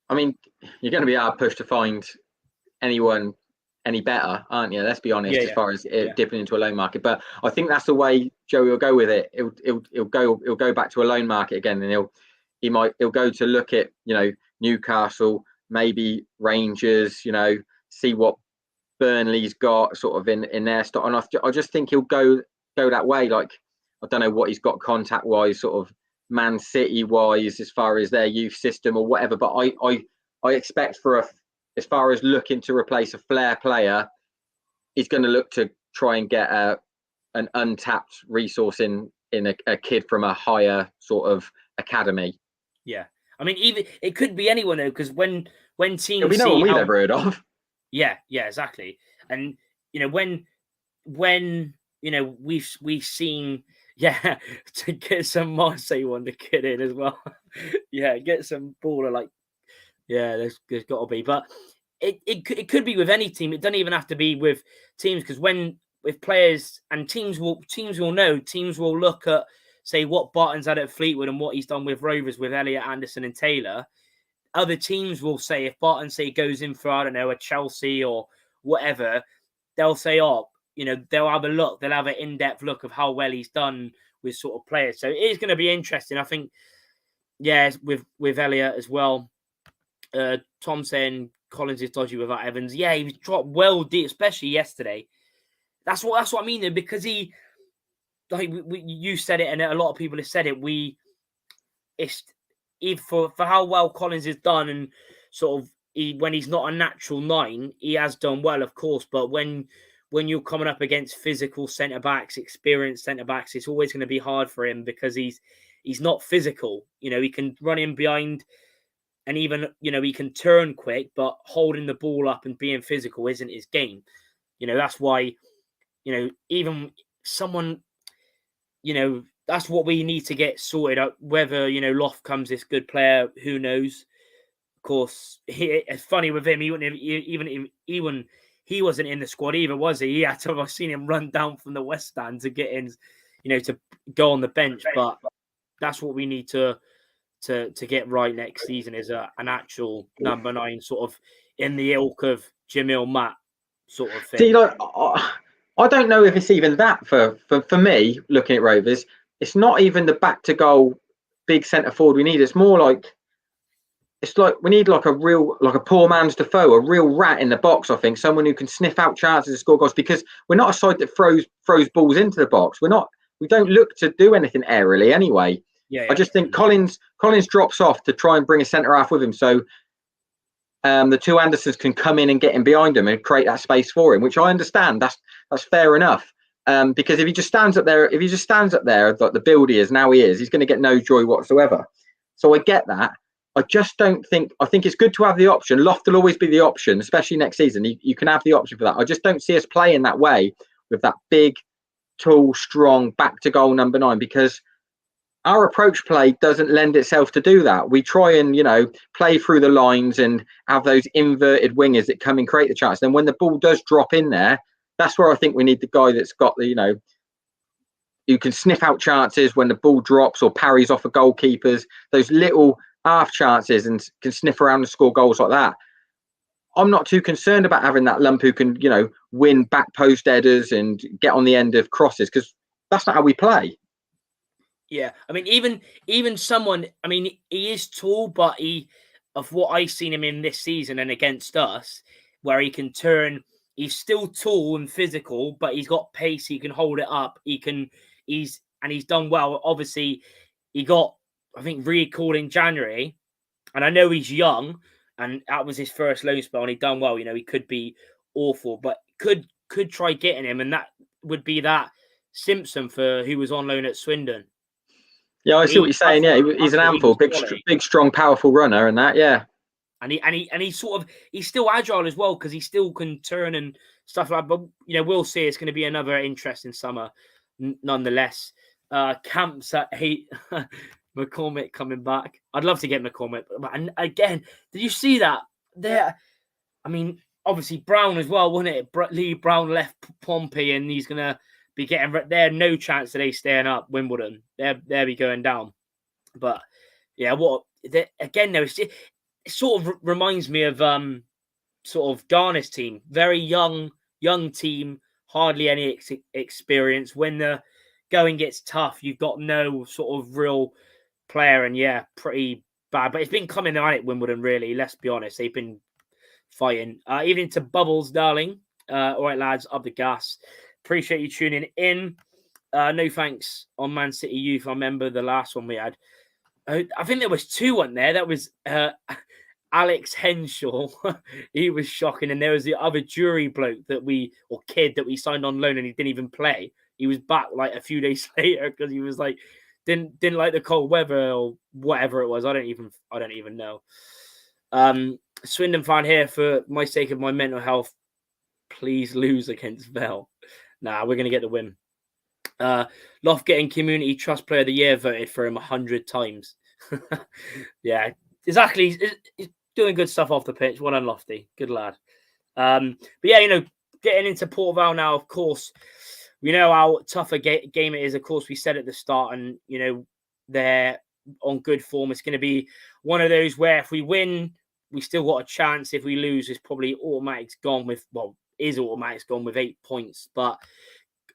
I mean, you're going to be hard pushed to find anyone any better, aren't you? Let's be honest, as far as dipping into a loan market. But I think that's the way Joey will go with it. He'll go back to a loan market again, and he'll go to look at Newcastle, maybe Rangers, see what Burnley's got sort of in their stock, and I just think he'll go that way. Like, I don't know what he's got contact wise, sort of Man City wise, as far as their youth system or whatever. But I expect as far as looking to replace a flair player, he's going to look to try and get an untapped resource in a kid from a higher sort of academy. Yeah, I mean, even it could be anyone though, because when teams it'll be no one we've ever heard of. Yeah, exactly. And when we've seen to get some Marseille one to get in as well. Get some baller like there's got to be, but it could be with any team. It doesn't even have to be with teams, because with players and teams will know. Teams will look at, say, what Barton's had at Fleetwood and what he's done with Rovers with Elliot Anderson and Taylor. Other teams will say, if Barton goes in for, I don't know, a Chelsea or whatever, they'll say, they'll have a look. They'll have an in-depth look of how well he's done with sort of players. So it is going to be interesting. I think, with Elliot as well. Tom saying Collins is dodgy without Evans. Yeah, he was dropped well deep, especially yesterday. That's what I mean, though, because he, like you said it, and a lot of people have said it. For how well Collins has done, and sort of when he's not a natural 9, he has done well, of course. But when you're coming up against physical centre backs, experienced centre backs, it's always going to be hard for him, because he's not physical. He can run in behind, and even he can turn quick, but holding the ball up and being physical isn't his game. That's why even someone that's what we need to get sorted out. Whether Loft comes this good player, who knows? Of course, it's funny with him. He wasn't in the squad either, was he? He had to have seen him run down from the West Stand to get in, to go on the bench. But that's what we need to get right next season, is an actual number 9, sort of in the ilk of Jamil Matt sort of thing. See, I don't know if it's even that for me, looking at Rovers. It's not even the back to goal big centre forward we need. It's more like, we need like a poor man's Defoe, a real rat in the box. I think someone who can sniff out chances to score goals, because we're not a side that throws balls into the box. We don't look to do anything aerially anyway. I just think Collins drops off to try and bring a centre half with him, so the two Andersons can come in and get in behind him and create that space for him, which I understand. That's fair enough. Because if he just stands up there, like the build he is now, he's going to get no joy whatsoever. So I get that. I just don't think. I think it's good to have the option. Loft will always be the option, especially next season. You can have the option for that. I just don't see us playing that way with that big, tall, strong back to goal number 9, because our approach play doesn't lend itself to do that. We try and play through the lines and have those inverted wingers that come and create the chance. Then when the ball does drop in there, that's where I think we need the guy that's got the who can sniff out chances when the ball drops or parries off of goalkeepers. Those little half chances, and can sniff around and score goals like that. I'm not too concerned about having that lump who can, win back post headers and get on the end of crosses, because that's not how we play. Yeah, I mean, even someone. I mean, he is tall, but of what I've seen him in this season and against us, where he can turn. He's still tall and physical, but he's got pace. He can hold it up. He's done well. Obviously, he got, I think, recalled in January, and I know he's young, and that was his first loan spell, and he done well. He could be awful, but could try getting him, and that would be that Simpson for who was on loan at Swindon. Yeah, I see what you're saying. Yeah, he's an handful, big, strong, powerful runner, and that. Yeah, and he's still agile as well, because he still can turn and stuff like that. But we'll see. It's going to be another interesting summer, nonetheless. Camps at 8. McCormick coming back. I'd love to get McCormick. And again, did you see that? There, I mean, obviously Brown as well, wasn't it? Lee Brown left Pompey, and he's going to be getting. They're no chance of they staying up. Wimbledon, they'll be going down. But yeah, again though, it sort of reminds me of sort of Garner's team. Very young team, hardly any experience. When the going gets tough, you've got no sort of real player, and yeah, pretty bad. But it's been coming on at Wimbledon, really. Let's be honest, they've been fighting. Even to Bubbles, darling. All right, lads, up the gas. Appreciate you tuning in. No thanks on Man City Youth. I remember the last one we had. I think there was 2 on there. That was Alex Henshaw. He was shocking. And there was the other jury bloke kid that we signed on loan, and he didn't even play. He was back like a few days later because he was like, didn't like the cold weather or whatever it was. I don't even know. Swindon fan here, for my sake of my mental health, please lose against Vale. Nah, we're going to get the win. Loft getting Community Trust Player of the Year voted for him 100 times. Yeah, exactly. He's doing good stuff off the pitch. Well done, Lofty. Good lad. But yeah, getting into Port Vale now, of course, we know how tough a game it is. Of course, we said at the start, and, they're on good form. It's going to be one of those where if we win, we still got a chance. If we lose, it's probably automatic's gone with 8 points. But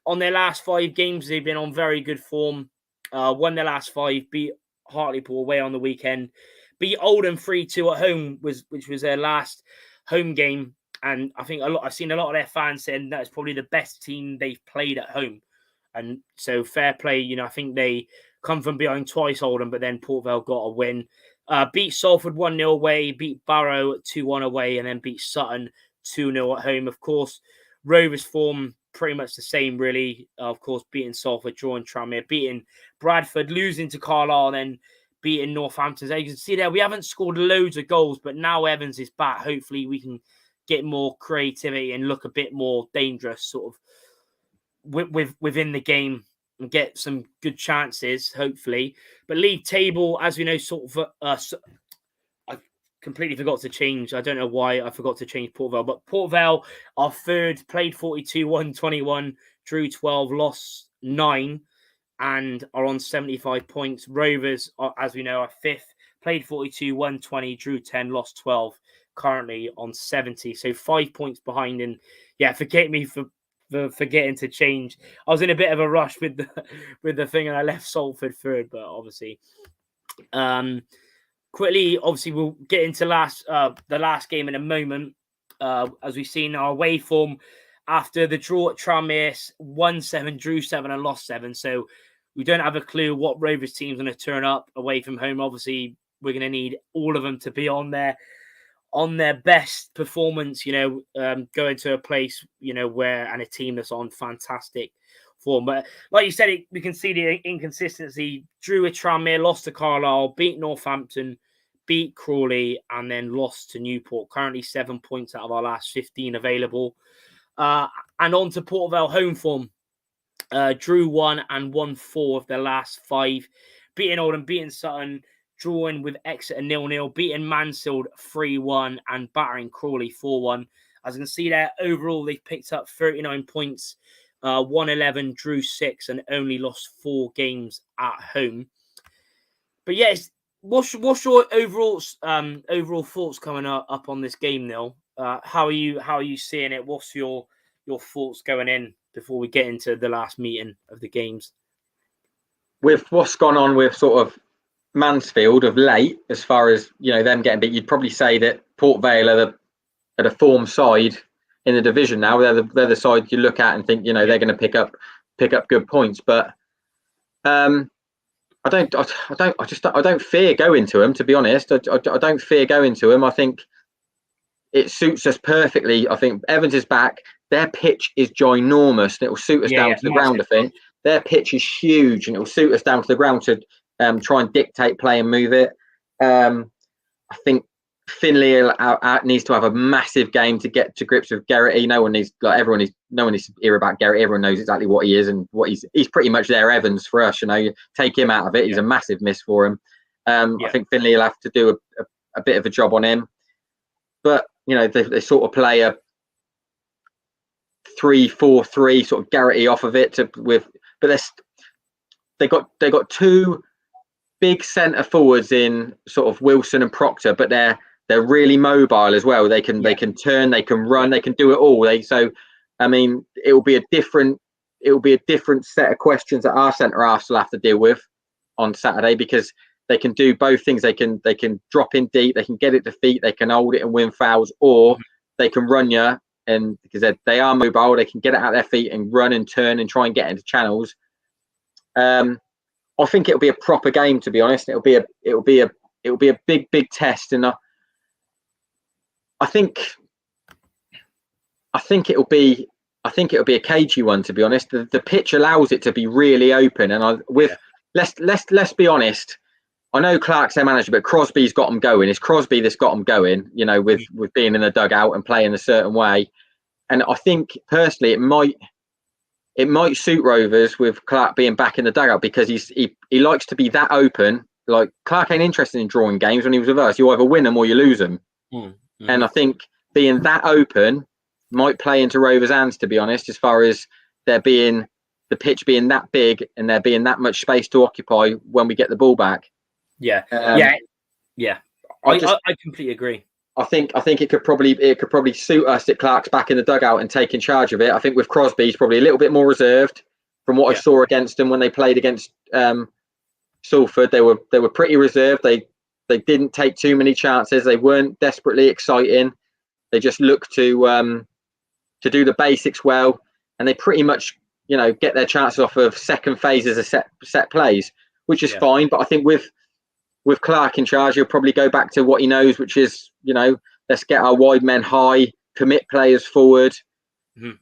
on their last 5 games, they've been on very good form. Won their last 5, beat Hartlepool away on the weekend, beat Oldham 3-2 at home, which was their last home game. And I think I've seen a lot of their fans saying that's probably the best team they've played at home. And so fair play. I think they come from behind twice, Oldham, but then Port Vale got a win. Beat Salford 1-0 away, beat Barrow 2-1 away, and then beat Sutton 2-0 at home. Of course, Rovers form pretty much the same, really. Of course, beating Salford, drawing Tranmere, beating Bradford, losing to Carlisle, and then beating Northampton. As you can see there, we haven't scored loads of goals, but now Evans is back. Hopefully we can get more creativity and look a bit more dangerous sort of within the game and get some good chances, hopefully. But league table, as we know, sort of I completely forgot to change. I don't know why I forgot to change Port Vale, but Port Vale are third, played 42, won 21, drew 12, lost 9, and are on 75 points. Rovers, as we know, are fifth, played 42, won 20, drew 10, lost 12, currently on 70. So 5 points behind. And yeah, forget me for forgetting to change. I was in a bit of a rush with the thing, and I left Salford third, but obviously. Quickly, obviously, we'll get into the last game in a moment. As we've seen our away form after the draw at Tranmere, won 7, drew 7, and lost 7. So we don't have a clue what Rovers team's going to turn up away from home. Obviously, we're going to need all of them to be on their best performance. Going to a place where, and a team that's on fantastic form. But like you said, we can see the inconsistency. Drew at Tranmere, lost to Carlisle, beat Northampton, beat Crawley, and then lost to Newport. Currently 7 points out of our last 15 available. And on to Port Vale home form. Drew 1 and won 4 of their last 5. Beating Oldham, beating Sutton, drawing with Exeter 0-0, beating Mansfield 3-1, and battering Crawley 4-1. As you can see there, overall they've picked up 39 points. Won 11, drew 6, and only lost 4 games at home. But yes, what's your overall thoughts coming up on this game, Neil? how are you seeing it? What's your thoughts going in before we get into the last meeting of the games? With what's gone on with sort of Mansfield of late, as far as them getting beat, you'd probably say that Port Vale are the form side in the division now. They're the side you look at and think they're going to pick up good points. But I don't fear going to them, to be honest. I don't fear going to them. I think it suits us perfectly. I think Evans is back. Their pitch is ginormous, and it will suit us down to the ground. I think their pitch is huge, and it will suit us down to the ground to try and dictate play and move it. I think Finley needs to have a massive game to get to grips with Garrity. No one needs to hear about Garrity. Everyone knows exactly what he is and what he's pretty much their Evans for us. You take him out of it, he's a massive miss for him. I think Finley will have to do a bit of a job on him. But they sort of play a 3-4-3, sort of Garrity off of it but they got two big centre forwards in sort of Wilson and Proctor, but they're really mobile as well. They can turn, they can run, they can do it all. It will be a different set of questions that our centre halves will have to deal with on Saturday, because they can do both things. They can drop in deep, they can get it to feet, they can hold it and win fouls, or they can run you, and because they are mobile, they can get it out their feet and run and turn and try and get into channels. I think it'll be a proper game, to be honest. It'll be a big test, and I think it'll be a cagey one, to be honest. The pitch allows it to be really open, and let's be honest. I know Clark's their manager, but Crosby's got them going. It's Crosby that's got them going, with being in the dugout and playing a certain way. And I think personally, it might suit Rovers with Clark being back in the dugout, because he likes to be that open. Like, Clark ain't interested in drawing games when he was with us. You either win them or you lose them. And I think being that open might play into Rovers' hands, to be honest, as far as the pitch being that big and there being that much space to occupy when we get the ball back. I completely agree. I think it could probably suit us that Clark's back in the dugout and taking charge of it. I think with Crosby, he's probably a little bit more reserved from what I saw against them when they played against Salford. They were pretty reserved. They didn't take too many chances. They weren't desperately exciting. They just looked to do the basics well, and they pretty much get their chances off of second phases of set plays, which is fine. But I think with Clark in charge, he'll probably go back to what he knows, which is let's get our wide men high, commit players forward.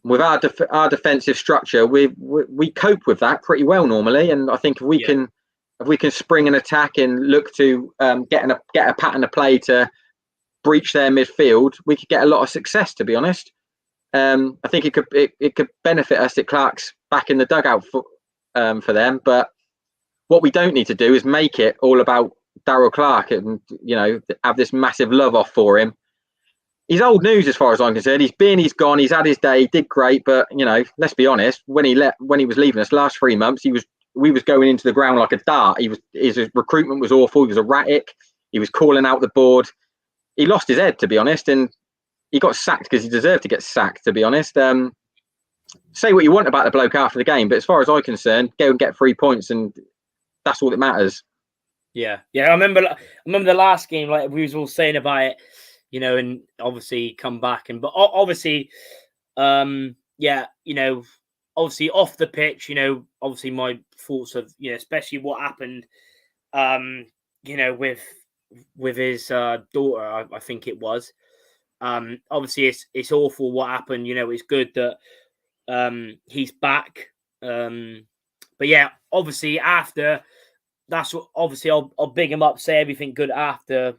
With our defensive structure, we cope with that pretty well normally, and I think if we can spring an attack and look to get a pattern of play to breach their midfield, we could get a lot of success, to be honest. I think it could benefit us that Clark's back in the dugout for them. But what we don't need to do is make it all about Darryl Clark and have this massive love off for him. He's old news as far as I'm concerned. He's gone. He's had his day. He did great, but let's be honest. When he was leaving us last 3 months, we was going into the ground like a dart. His recruitment was awful. He was erratic. He was calling out the board. He lost his head, to be honest, and he got sacked because he deserved to get sacked, to be honest. Say what you want about the bloke after the game, but as far as I'm concerned, go and get 3 points, and that's all that matters. Yeah. I remember the last game, like we was all saying about it, and obviously come back, but obviously, obviously off the pitch, obviously my thoughts of, especially what happened, with his daughter, I think it was. Obviously it's awful what happened. It's good that he's back. But yeah, obviously after that's what, obviously I'll big him up, say everything good after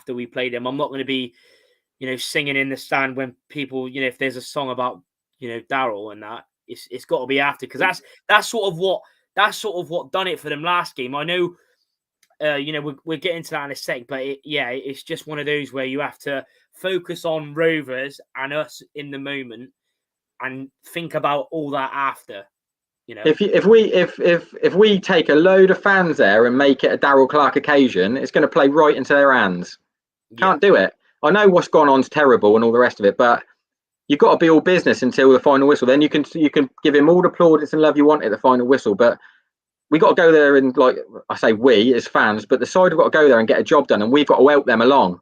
we played him. I'm not going to be, singing in the stand when people, if there's a song about, Darryl and that, it's got to be after, because that's sort of what done it for them last game. I know, we'll get into that in a sec, but it's just one of those where you have to focus on Rovers and us in the moment and think about all that after. If we take a load of fans there and make it a Darryl Clark occasion, it's going to play right into their hands. Can't do it. I know what's gone on's terrible and all the rest of it, but you've got to be all business until the final whistle. Then you can give him all the plaudits and love you want at the final whistle. But we got to go there and, like I say, we as fans, but the side have got to go there and get a job done, and we've got to help them along.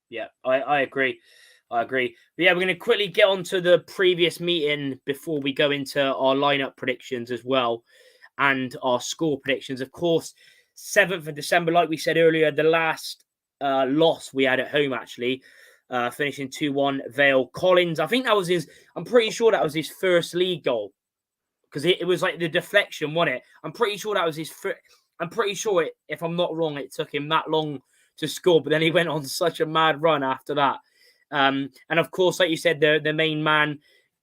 Yeah, I agree. But yeah, we're going to quickly get on to the previous meeting before we go into our lineup predictions as well and our score predictions. Of course, 7th of December, like we said earlier, the last loss we had at home, actually, finishing 2-1 Vale. Collins, I think that was I'm pretty sure that was his first league goal, because it was like the deflection, wasn't it? I'm pretty sure that was his first. I'm pretty sure, if I'm not wrong, it took him that long to score, but then he went on such a mad run after that. And of course, like you said, the main man,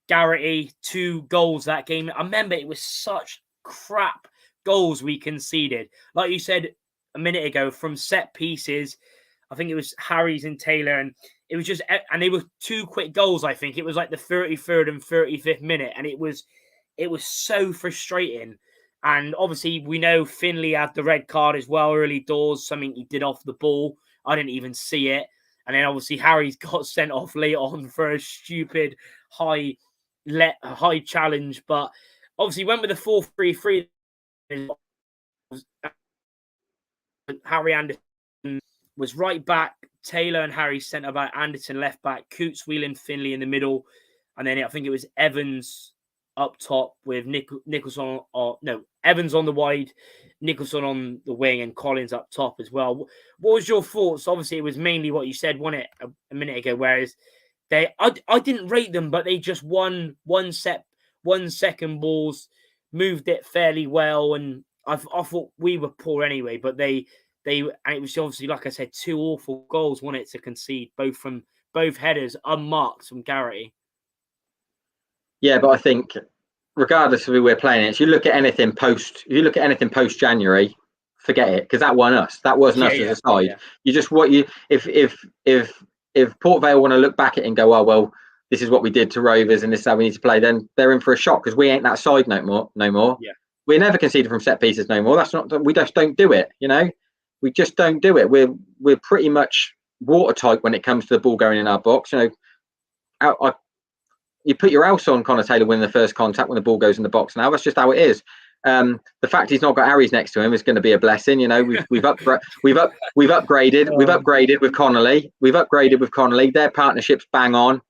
Garrity, 2 goals that game. I remember it was such crap goals we conceded. Like you said a minute ago, from set pieces, I think it was Harry's and Taylor, and it was just, and they were 2 quick goals, I think. It was like the 33rd and 35th minute, and it was so frustrating. And obviously, we know Finley had the red card as well early doors, something he did off the ball. I didn't even see it. And then obviously Harry's got sent off late on for a stupid high challenge. But obviously went with the 4-3-3. Harry Anderson was right back. Taylor and Harry centre back. Anderson left back. Coots, Whelan, Finley in the middle. And then I think it was Evans up top with Nicholson. Evans on the wide, Nicholson on the wing, and Collins up top as well. What was your thoughts? Obviously, it was mainly what you said, wasn't it, a minute ago? Whereas I didn't rate them, but they just won 1 second balls, moved it fairly well, and I thought we were poor anyway. But and it was obviously, like I said, 2 awful goals, wasn't it, to concede, both headers unmarked from Garrity. Yeah, but I think, regardless of who we're playing against, you look at anything post January, forget it, because that wasn't us. That wasn't us as a side. Yeah. You just if Port Vale want to look back at it and go, oh well, this is what we did to Rovers and this is how we need to play, then they're in for a shock, because we ain't that side no more. Yeah. We're never conceded from set pieces no more. That's not. We just don't do it. We just don't do it. We're pretty much watertight when it comes to the ball going in our box. You put your house on Connor Taylor winning the first contact when the ball goes in the box. Now that's just how it is. The fact he's not got Harry's next to him is going to be a blessing. We've upgraded with Connolly. We've upgraded with Connolly. Their partnership's bang on.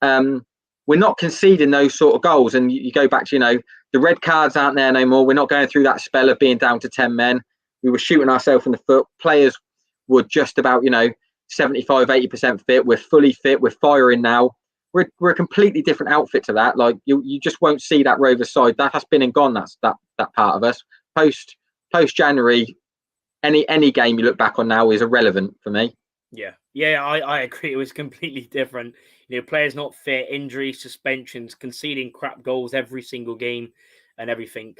We're not conceding those sort of goals. And you go back to the red cards aren't there no more. We're not going through that spell of being down to 10 men. We were shooting ourselves in the foot. Players were just about 75-80% fit. We're fully fit. We're firing now. We're a completely different outfit to that. Like you just won't see that Rovers side. That has been and gone. That's that part of us. Post January, any game you look back on now is irrelevant for me. Yeah, I agree. It was completely different. Players not fit, injuries, suspensions, conceding crap goals every single game, and everything.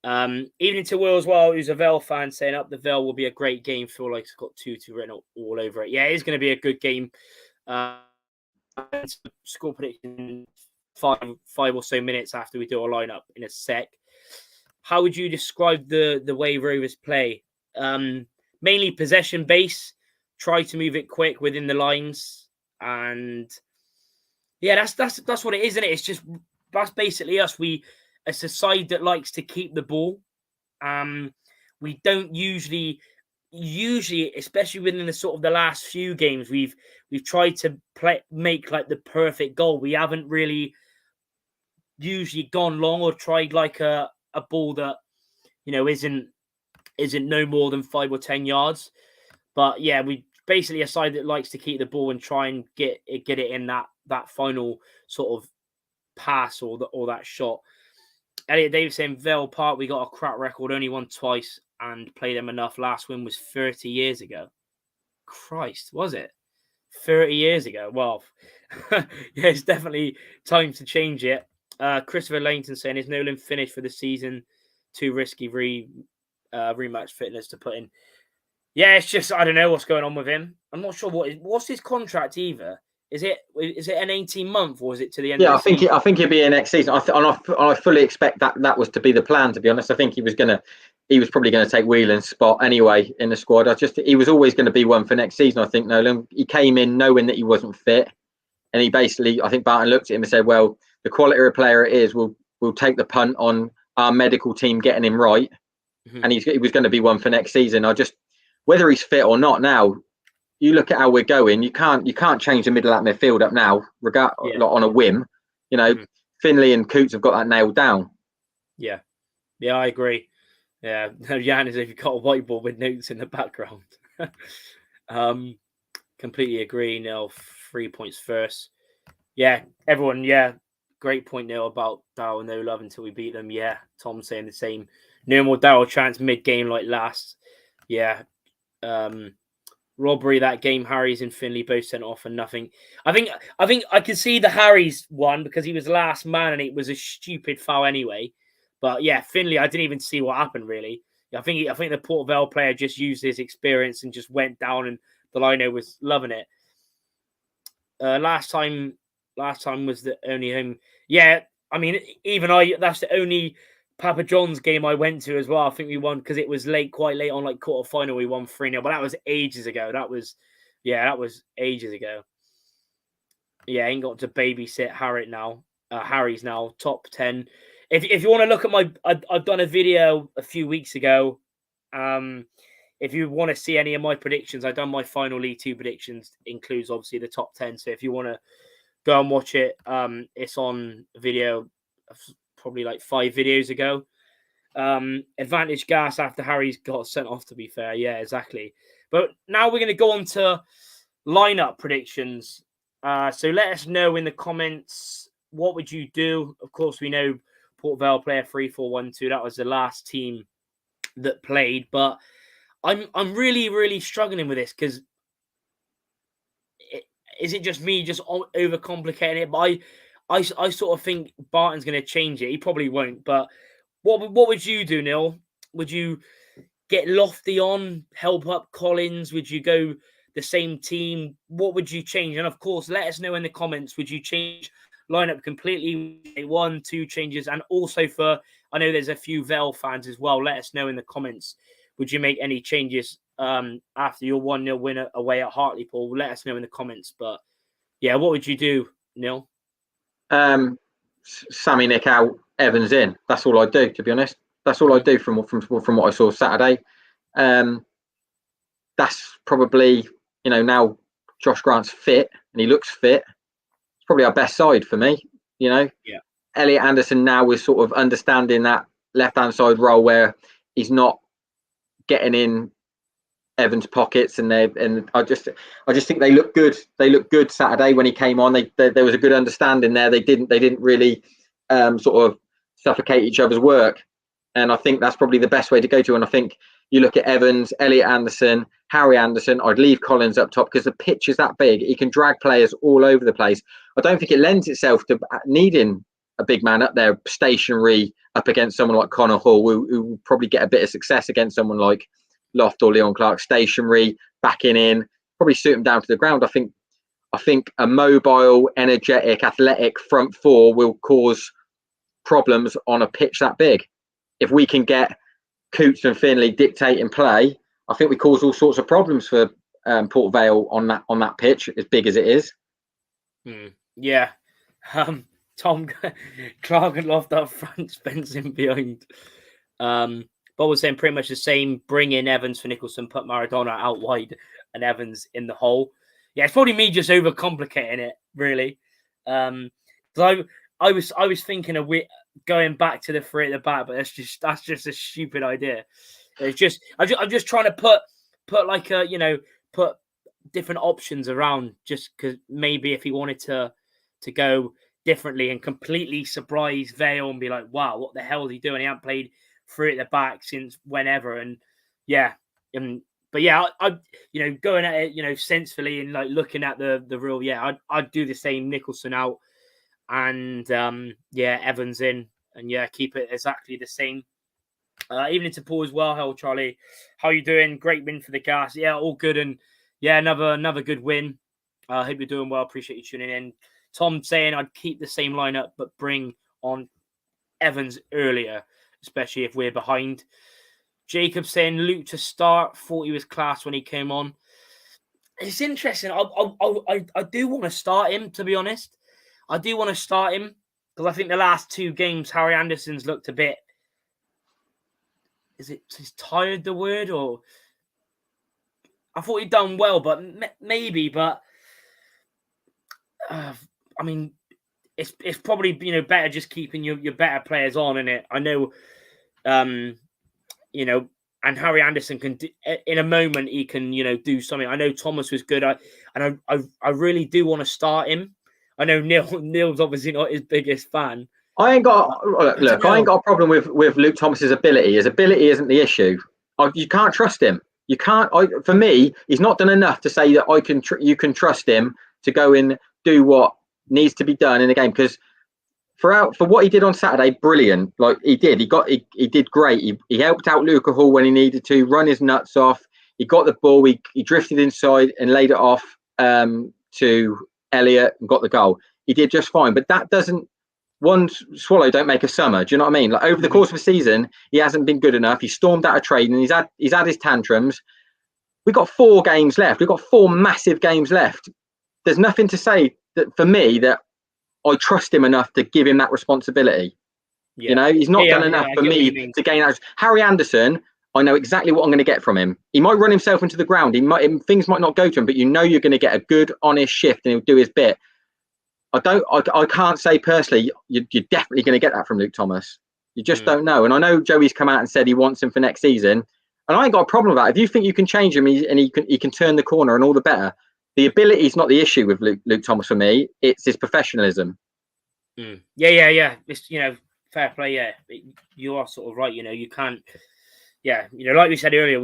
Evening to Will as well, who's a Vale fan, saying up the Vale will be a great game. Feel like it's got 2-2 written all over it. Yeah, it is going to be a good game. Score prediction 5 or so minutes after we do our lineup in a sec. How would you describe the way Rovers play? Mainly possession base, try to move it quick within the lines, and yeah, that's what it is, isn't it? It's just that's basically us. It's a side that likes to keep the ball. We don't usually, especially within the sort of the last few games, we've tried to make like the perfect goal. We haven't really usually gone long or tried like a ball that isn't no more than 5 or 10 yards. But yeah, we basically a side that likes to keep the ball and try and get it in that final sort of pass or that shot. Elliot Davis saying Vale Park, we got a crap record, only won twice and played them enough. Last win was 30 years ago. Christ, was it? 30 years ago. Well, yeah, it's definitely time to change it. Christopher Langton saying, is Nolan finished for the season? Too risky rematch fitness to put in. Yeah, it's just, I don't know what's going on with him. I'm not sure what's his contract either. Is it an 18-month or is it to the end of the season? I think he'll be in next season. I fully expect that was to be the plan, to be honest. I think he was going to he was probably going to take Whelan's spot anyway in the squad. He was always going to be one for next season, I think, Nolan. He came in knowing that he wasn't fit. And he basically, I think Barton looked at him and said, well, the quality of player it is, we'll take the punt on our medical team getting him right. Mm-hmm. And he was going to be one for next season. Whether he's fit or not now, you look at how we're going, you can't change the middle of that midfield up now, on a whim. Mm-hmm. Finley and Coots have got that nailed down. Yeah. Yeah, I agree. Yeah. Jan is if you've got a whiteboard with notes in the background. Completely agree. Neil, 3 points first. Yeah, everyone. Yeah, great point, Neil, about Darryl. No love until we beat them. Yeah, Tom saying the same. No more Darryl chance mid-game like last. Yeah. Robbery that game. Harry's and Finley both sent off and nothing. I think I can see the Harry's one because he was last man and it was a stupid foul anyway. But yeah, Finley, I didn't even see what happened really. I think the Port Vale player just used his experience and just went down, and the lino was loving it. Last time was the only home. Yeah, I mean, that's the only Papa John's game I went to as well. I think we won because it was quite late on, like quarter final. We won 3-0, but that was ages ago. That was ages ago. Yeah, ain't got to babysit Harry's now top 10. If you want to look at I've done a video a few weeks ago. If you want to see any of my predictions, I've done my final League 2 predictions, includes obviously the top 10. So if you want to go and watch it, it's on video probably like 5 videos ago. Advantage gas after Harry's got sent off, to be fair. Yeah, exactly. But now we're going to go on to lineup predictions. So let us know in the comments, what would you do? Of course, we know Port Vale player 3-4-1-2. That was the last team that played, but I'm really, really struggling with this because is it just me just overcomplicating it? But I sort of think Barton's going to change it. He probably won't. But what would you do, Neil? Would you get Lofty on, help up Collins? Would you go the same team? What would you change? And of course, let us know in the comments. Would you change lineup completely? 1, 2 changes, and also I know there's a few Vale fans as well. Let us know in the comments. Would you make any changes after your 1-0 win away at Hartlepool? Let us know in the comments. But yeah, what would you do, Neil? Sammy Nick out, Evans in. That's all I do, to be honest. That's all I do from what I saw Saturday. That's probably, now Josh Grant's fit and he looks fit. It's probably our best side for me, Yeah. Elliot Anderson now is sort of understanding that left-hand side role where he's not getting in Evans' pockets, and I just think they look good. They looked good Saturday when he came on. There was a good understanding there. They didn't really sort of suffocate each other's work, and I think that's probably the best way to go to. And I think you look at Evans, Elliot Anderson, Harry Anderson. I'd leave Collins up top because the pitch is that big. He can drag players all over the place. I don't think it lends itself to needing a big man up there stationary up against someone like Connor Hall, who will probably get a bit of success against someone like Loft or Leon Clark. Stationary, backing in, probably suit him down to the ground. I think a mobile, energetic, athletic front four will cause problems on a pitch that big. If we can get Coots and Finley dictating play, I think we cause all sorts of problems for Port Vale on that pitch, as big as it is. Yeah. Tom Clark and Loft up front, Spence in behind. But we're saying pretty much the same. Bring in Evans for Nicholson, put Maradona out wide, and Evans in the hole. Yeah, it's probably me just overcomplicating it, really. Because I was thinking of going back to the 3 at the back, but that's just a stupid idea. It's just I'm just trying to put like put different options around, just because maybe if he wanted to go differently and completely surprise Vale and be like, wow, what the hell is he doing? He hasn't played 3 at the back since whenever. And yeah, but yeah, I going at it, sensibly and like looking at the real, yeah, I'd do the same. Nicholson out and Evans in, and yeah, keep it exactly the same. Evening to Paul as well. Hello, Charlie. How you doing? Great win for the Gas. Yeah, all good. And yeah, another good win. Hope you're doing well. Appreciate you tuning in. Tom saying I'd keep the same lineup, but bring on Evans earlier, especially if we're behind. Jacob saying Luke to start. Thought he was class when he came on. It's interesting. I do want to start him, to be honest. I do want to start him because I think the last 2 games, Harry Anderson's looked a bit. Is tired the word, or I thought he'd done well, but maybe. But I mean, it's probably better just keeping your better players on, innit? I know, and Harry Anderson can do, in a moment he can do something. I know Thomas was good. I really do want to start him. I know Neil's obviously not his biggest fan. I ain't got a problem with Luke Thomas's ability. His ability isn't the issue. You can't trust him. You can't. For me, he's not done enough to say that you can trust him to go and do what needs to be done in the game. Because for what he did on Saturday, brilliant. Like he did, he did great. He helped out Luca Hall when he needed to, run his nuts off. He got the ball. He drifted inside and laid it off to Elliott and got the goal. He did just fine. But that doesn't. One swallow don't make a summer. Do you know what I mean? Like over the course of a season, he hasn't been good enough. He stormed out of training. He's had his tantrums. We've got 4 games left. We've got 4 massive games left. There's nothing to say that for me that I trust him enough to give him that responsibility. Yeah. He's not done enough for me to gain that. Harry Anderson, I know exactly what I'm going to get from him. He might run himself into the ground. Things might not go to him, but you're going to get a good, honest shift, and he'll do his bit. I can't say personally you're definitely going to get that from Luke Thomas. You just don't know. And I know Joey's come out and said he wants him for next season, and I ain't got a problem with that. If you think you can change him and he can turn the corner and all the better. The ability is not the issue with Luke Thomas for me. It's his professionalism. Yeah. It's fair play. Yeah, you are sort of right. You can't. Yeah, like we said earlier,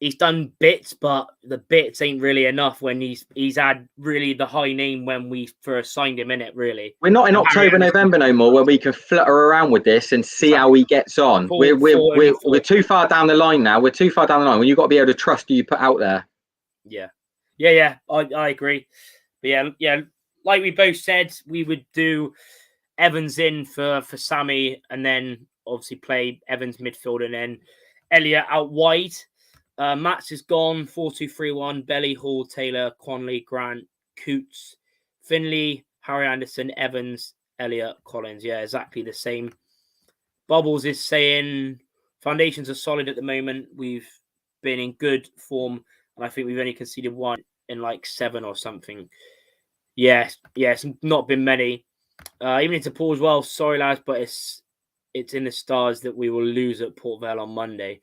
he's done bits, but the bits ain't really enough when he's had really the high name when we first signed him in it. Really, we're not in October, November no more, where we can flutter around with this and see how he gets on. We're too far down the line now. We're too far down the line when you've got to be able to trust who you put out there. Yeah. I agree. But yeah. Like we both said, we would do Evans in for Sammy, and then obviously play Evans midfield, and then Elliott out wide. Mats is gone. 4-2-3-1. Belly, Hall, Taylor, Conley, Grant, Coots, Finley, Harry Anderson, Evans, Elliott, Collins. Yeah, exactly the same. Bubbles is saying foundations are solid at the moment. We've been in good form, and I think we've only conceded 1 in like 7 or something. Yes, it's not been many. Even into Paul as well. Sorry, lads, but it's in the stars that we will lose at Port Vale on Monday.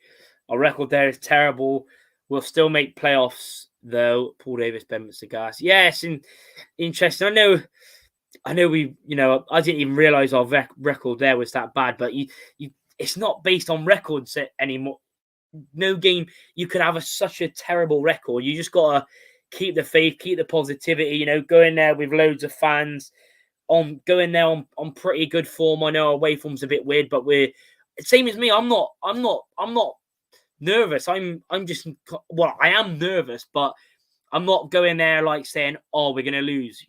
Our record there is terrible. We'll still make playoffs, though. Paul Davis, Ben Sagas. Yes, interesting. I know we, I didn't even realise our record there was that bad, but it's not based on records anymore. No game, you could have such a terrible record. You just got to keep the faith, keep the positivity, go in there with loads of fans, go in there on pretty good form. I know our away form's a bit weird, but we're same as me. I'm not nervous. I am nervous, but I'm not going there like saying, oh, we're going to lose.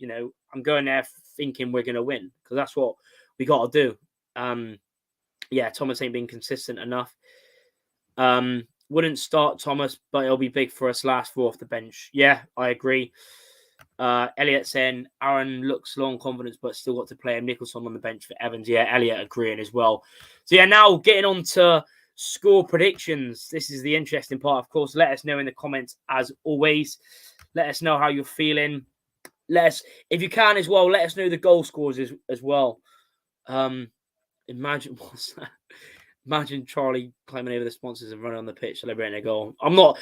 I'm going there thinking we're going to win, because that's what we got to do. Thomas ain't been consistent enough. Wouldn't start Thomas, but it'll be big for us last 4 off the bench. Yeah, I agree. Elliot saying Aaron looks low on confidence, but still got to play him. Nicholson on the bench for Evans. Yeah, Elliot agreeing as well. So yeah, now getting on to score predictions. This is the interesting part, of course. Let us know in the comments as always. Let us know how you're feeling. If you can as well, let us know the goal scores as well. Imagine what's that? Imagine Charlie climbing over the sponsors and running on the pitch celebrating a goal. I'm not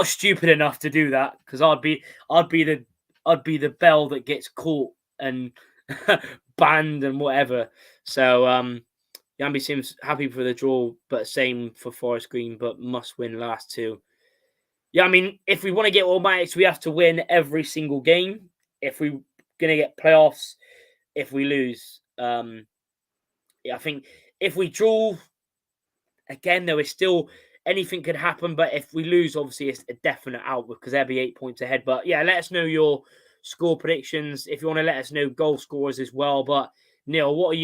stupid enough to do that, because I'd be the bell that gets caught and banned and whatever. So Yambi seems happy for the draw, but same for Forest Green, but must win last 2. Yeah, I mean, if we want to get automatics, we have to win every single game. If we're gonna get playoffs, if we lose, I think if we draw. Again, though, it's still anything could happen. But if we lose, obviously, it's a definite out, because they'll be 8 points ahead. But yeah, let us know your score predictions. If you want to let us know goal scorers as well. But Neil, what are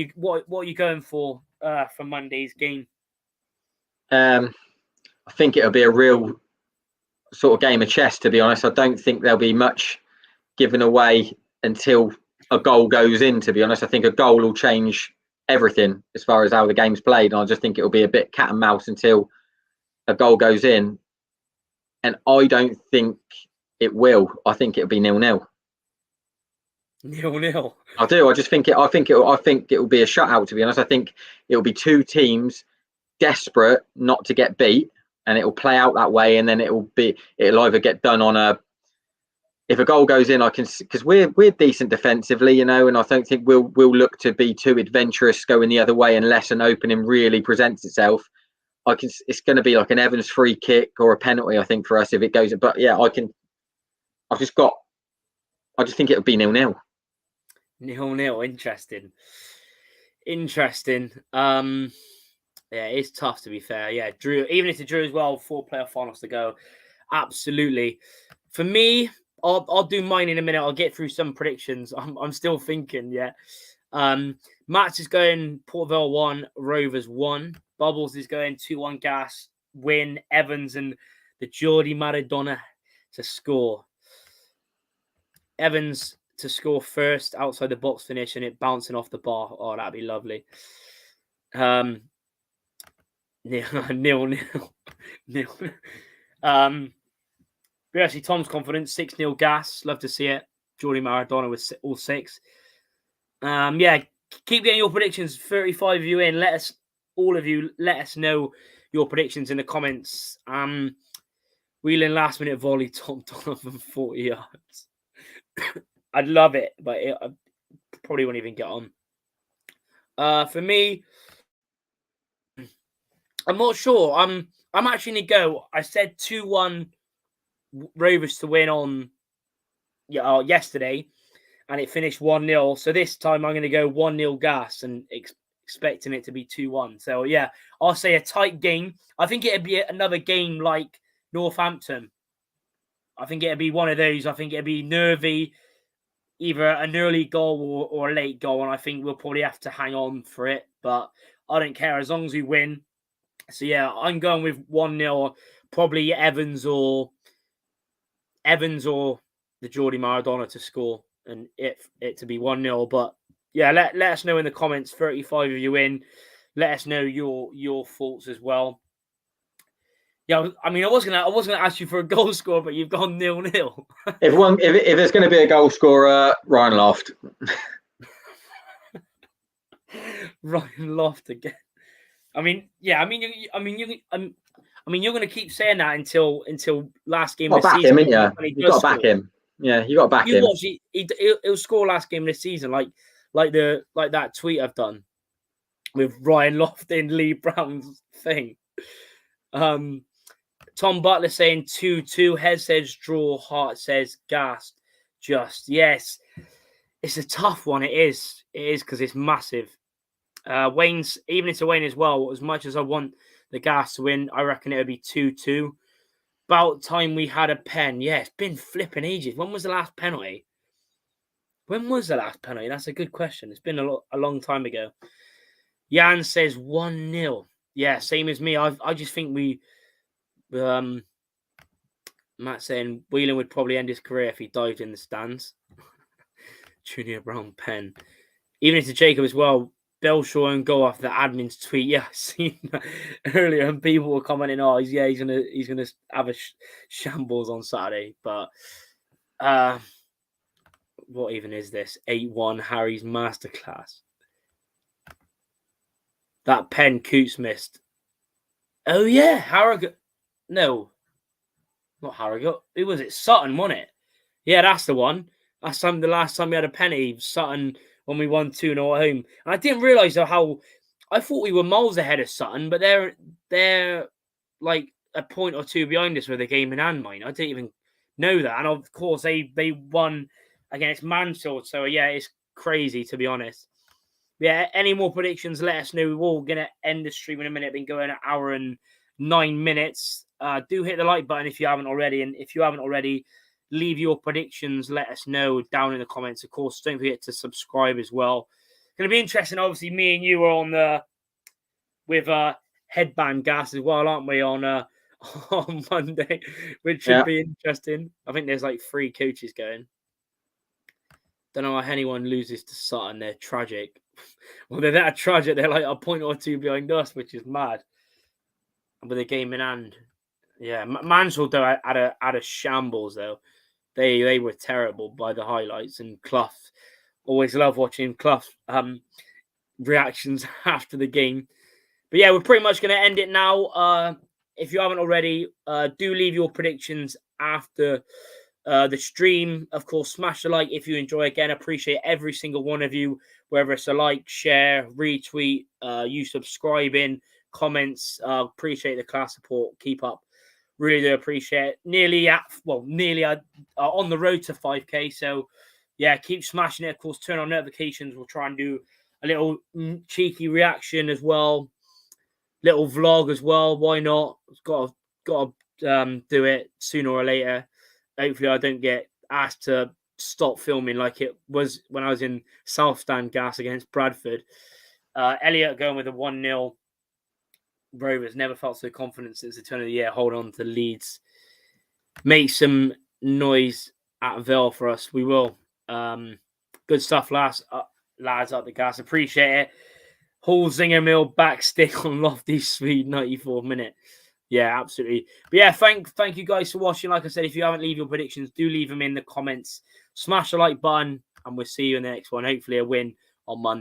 you going for Monday's game? I think it'll be a real sort of game of chess, to be honest. I don't think there'll be much given away until a goal goes in, to be honest. I think a goal will change everything as far as how the game's played. And I just think it'll be a bit cat and mouse until a goal goes in. And I don't think it will. I think it'll be 0-0. 0-0. I do. I just think it. I think it will be a shutout. To be honest, I think it will be two teams desperate not to get beat, and it will play out that way. And then it'll either get done on a. If a goal goes in, I can, because we're decent defensively, and I don't think we'll look to be too adventurous going the other way unless an opening really presents itself. It's going to be like an Evans free kick or a penalty, I think, for us if it goes. But yeah, I just think it'll be 0-0. 0-0. Interesting. Yeah, it's tough, to be fair. Yeah, drew. Even if it drew as well, 4 playoff finals to go. Absolutely. For me, I'll do mine in a minute. I'll get through some predictions. I'm still thinking. Yeah. Matt's is going Port Vale 1, Rovers 1. Bubbles is going 2-1 Gas, win, Evans and the Geordie Maradona to score. Evans to score first outside the box finish and it bouncing off the bar. Oh, that'd be lovely. 0-0. But actually, Tom's confident, 6-0 Gas. Love to see it. Geordie Maradona with all 6. Yeah, keep getting your predictions. 35 of you in. All of you, let us know your predictions in the comments. Wheeling last minute volley, Tom Donovan 40 yards. I'd love it, but I probably won't even get on. For me, I'm not sure. I'm actually going to go. I said 2-1 Rovers to win on yesterday, and it finished 1-0. So this time I'm going to go 1-0 Gas and expecting it to be 2-1. So yeah, I'll say a tight game. I think it'd be another game like Northampton. I think it'd be one of those. I think it'd be nervy, either an early goal or a late goal, and I think we'll probably have to hang on for it. But I don't care as long as we win. So yeah, I'm going with 1-0, probably Evans or the Geordie Maradona to score, and it to be 1-0. But yeah, let us know in the comments. 35 of you in. Let us know your thoughts as well. Yeah, I mean, I was gonna ask you for a goal score, but you've gone 0-0. If there's going to be a goal scorer, Ryan Loft. Ryan Loft again. I mean, yeah. I mean, you're going to keep saying that until last game of the season. You've got to back him. Yeah, you got to back him. He'll score last game of the season, like that tweet I've done with Ryan Loft in Lee Brown's thing. Tom Butler saying 2-2. Hez says draw. Hart says Gas. Just yes, it's a tough one. It is because it's massive. Wayne's even into Wayne as well. As much as I want the Gas to win, I reckon it would be 2-2. About time we had a pen. Yeah, it's been flipping ages. When was the last penalty? That's a good question. It's been a long time ago. Jan says 1-0. Yeah, same as me. I just think we. Matt saying Whelan would probably end his career if he dived in the stands. Junior Brown pen. Even into Jacob as well. Belshaw and go off the admin's tweet. Yeah, I seen that earlier, and people were commenting, "Oh, he's gonna have a shambles on Saturday." But what even is this? 8-1 Harry's masterclass. That pen Coots missed. Oh yeah, Harrogate. No, not Harrogate. Who was it? Sutton, wasn't it? Yeah, that's the one. That's the last time we had a penny. Sutton when we won 2-0 at home. And I didn't realise how I thought we were miles ahead of Sutton, but they're like a point or two behind us with a game in hand, mine. I didn't even know that. And of course they won against Mansfield. So yeah, it's crazy to be honest. Yeah, any more predictions, let us know. We're all going to end the stream in a minute. Been going an hour and 9 minutes. Do hit the like button if you haven't already. And if you haven't already, leave your predictions. Let us know down in the comments. Of course, don't forget to subscribe as well. It's going to be interesting. Obviously, me and you are on with headband gas as well, aren't we, on Monday, which should be interesting. I think there's like 3 coaches going. Don't know how anyone loses to Sutton. They're tragic. Well, they're that tragic. They're like a point or 2 behind us, which is mad. And with a game in hand, yeah. Mansfield though had a shambles though. They were terrible by the highlights, and Clough. Always love watching Clough reactions after the game. But yeah, we're pretty much going to end it now. If you haven't already, do leave your predictions after the stream. Of course, smash the like if you enjoy. Again, appreciate every single one of you, whether it's a like, share, retweet, you subscribing, comments. Appreciate the class support. Keep up. Really do appreciate it. Nearly on the road to 5K. So yeah, keep smashing it. Of course, turn on notifications. We'll try and do a little cheeky reaction as well. Little vlog as well. Why not? Got to do it sooner or later. Hopefully, I don't get asked to stop filming like it was when I was in South Stand Gas against Bradford. Elliot going with a 1-0. Rovers never felt so confident since the turn of the year. Hold on to Leeds. Make some noise at Vale for us. We will. Good stuff, lads up the gas. Appreciate it. Hall Zinger Mill back stick on Lofty Sweet 94th minute. Yeah, absolutely. But yeah, thank you guys for watching. Like I said, if you haven't leave your predictions, do leave them in the comments. Smash the like button, and we'll see you in the next one. Hopefully a win on Monday.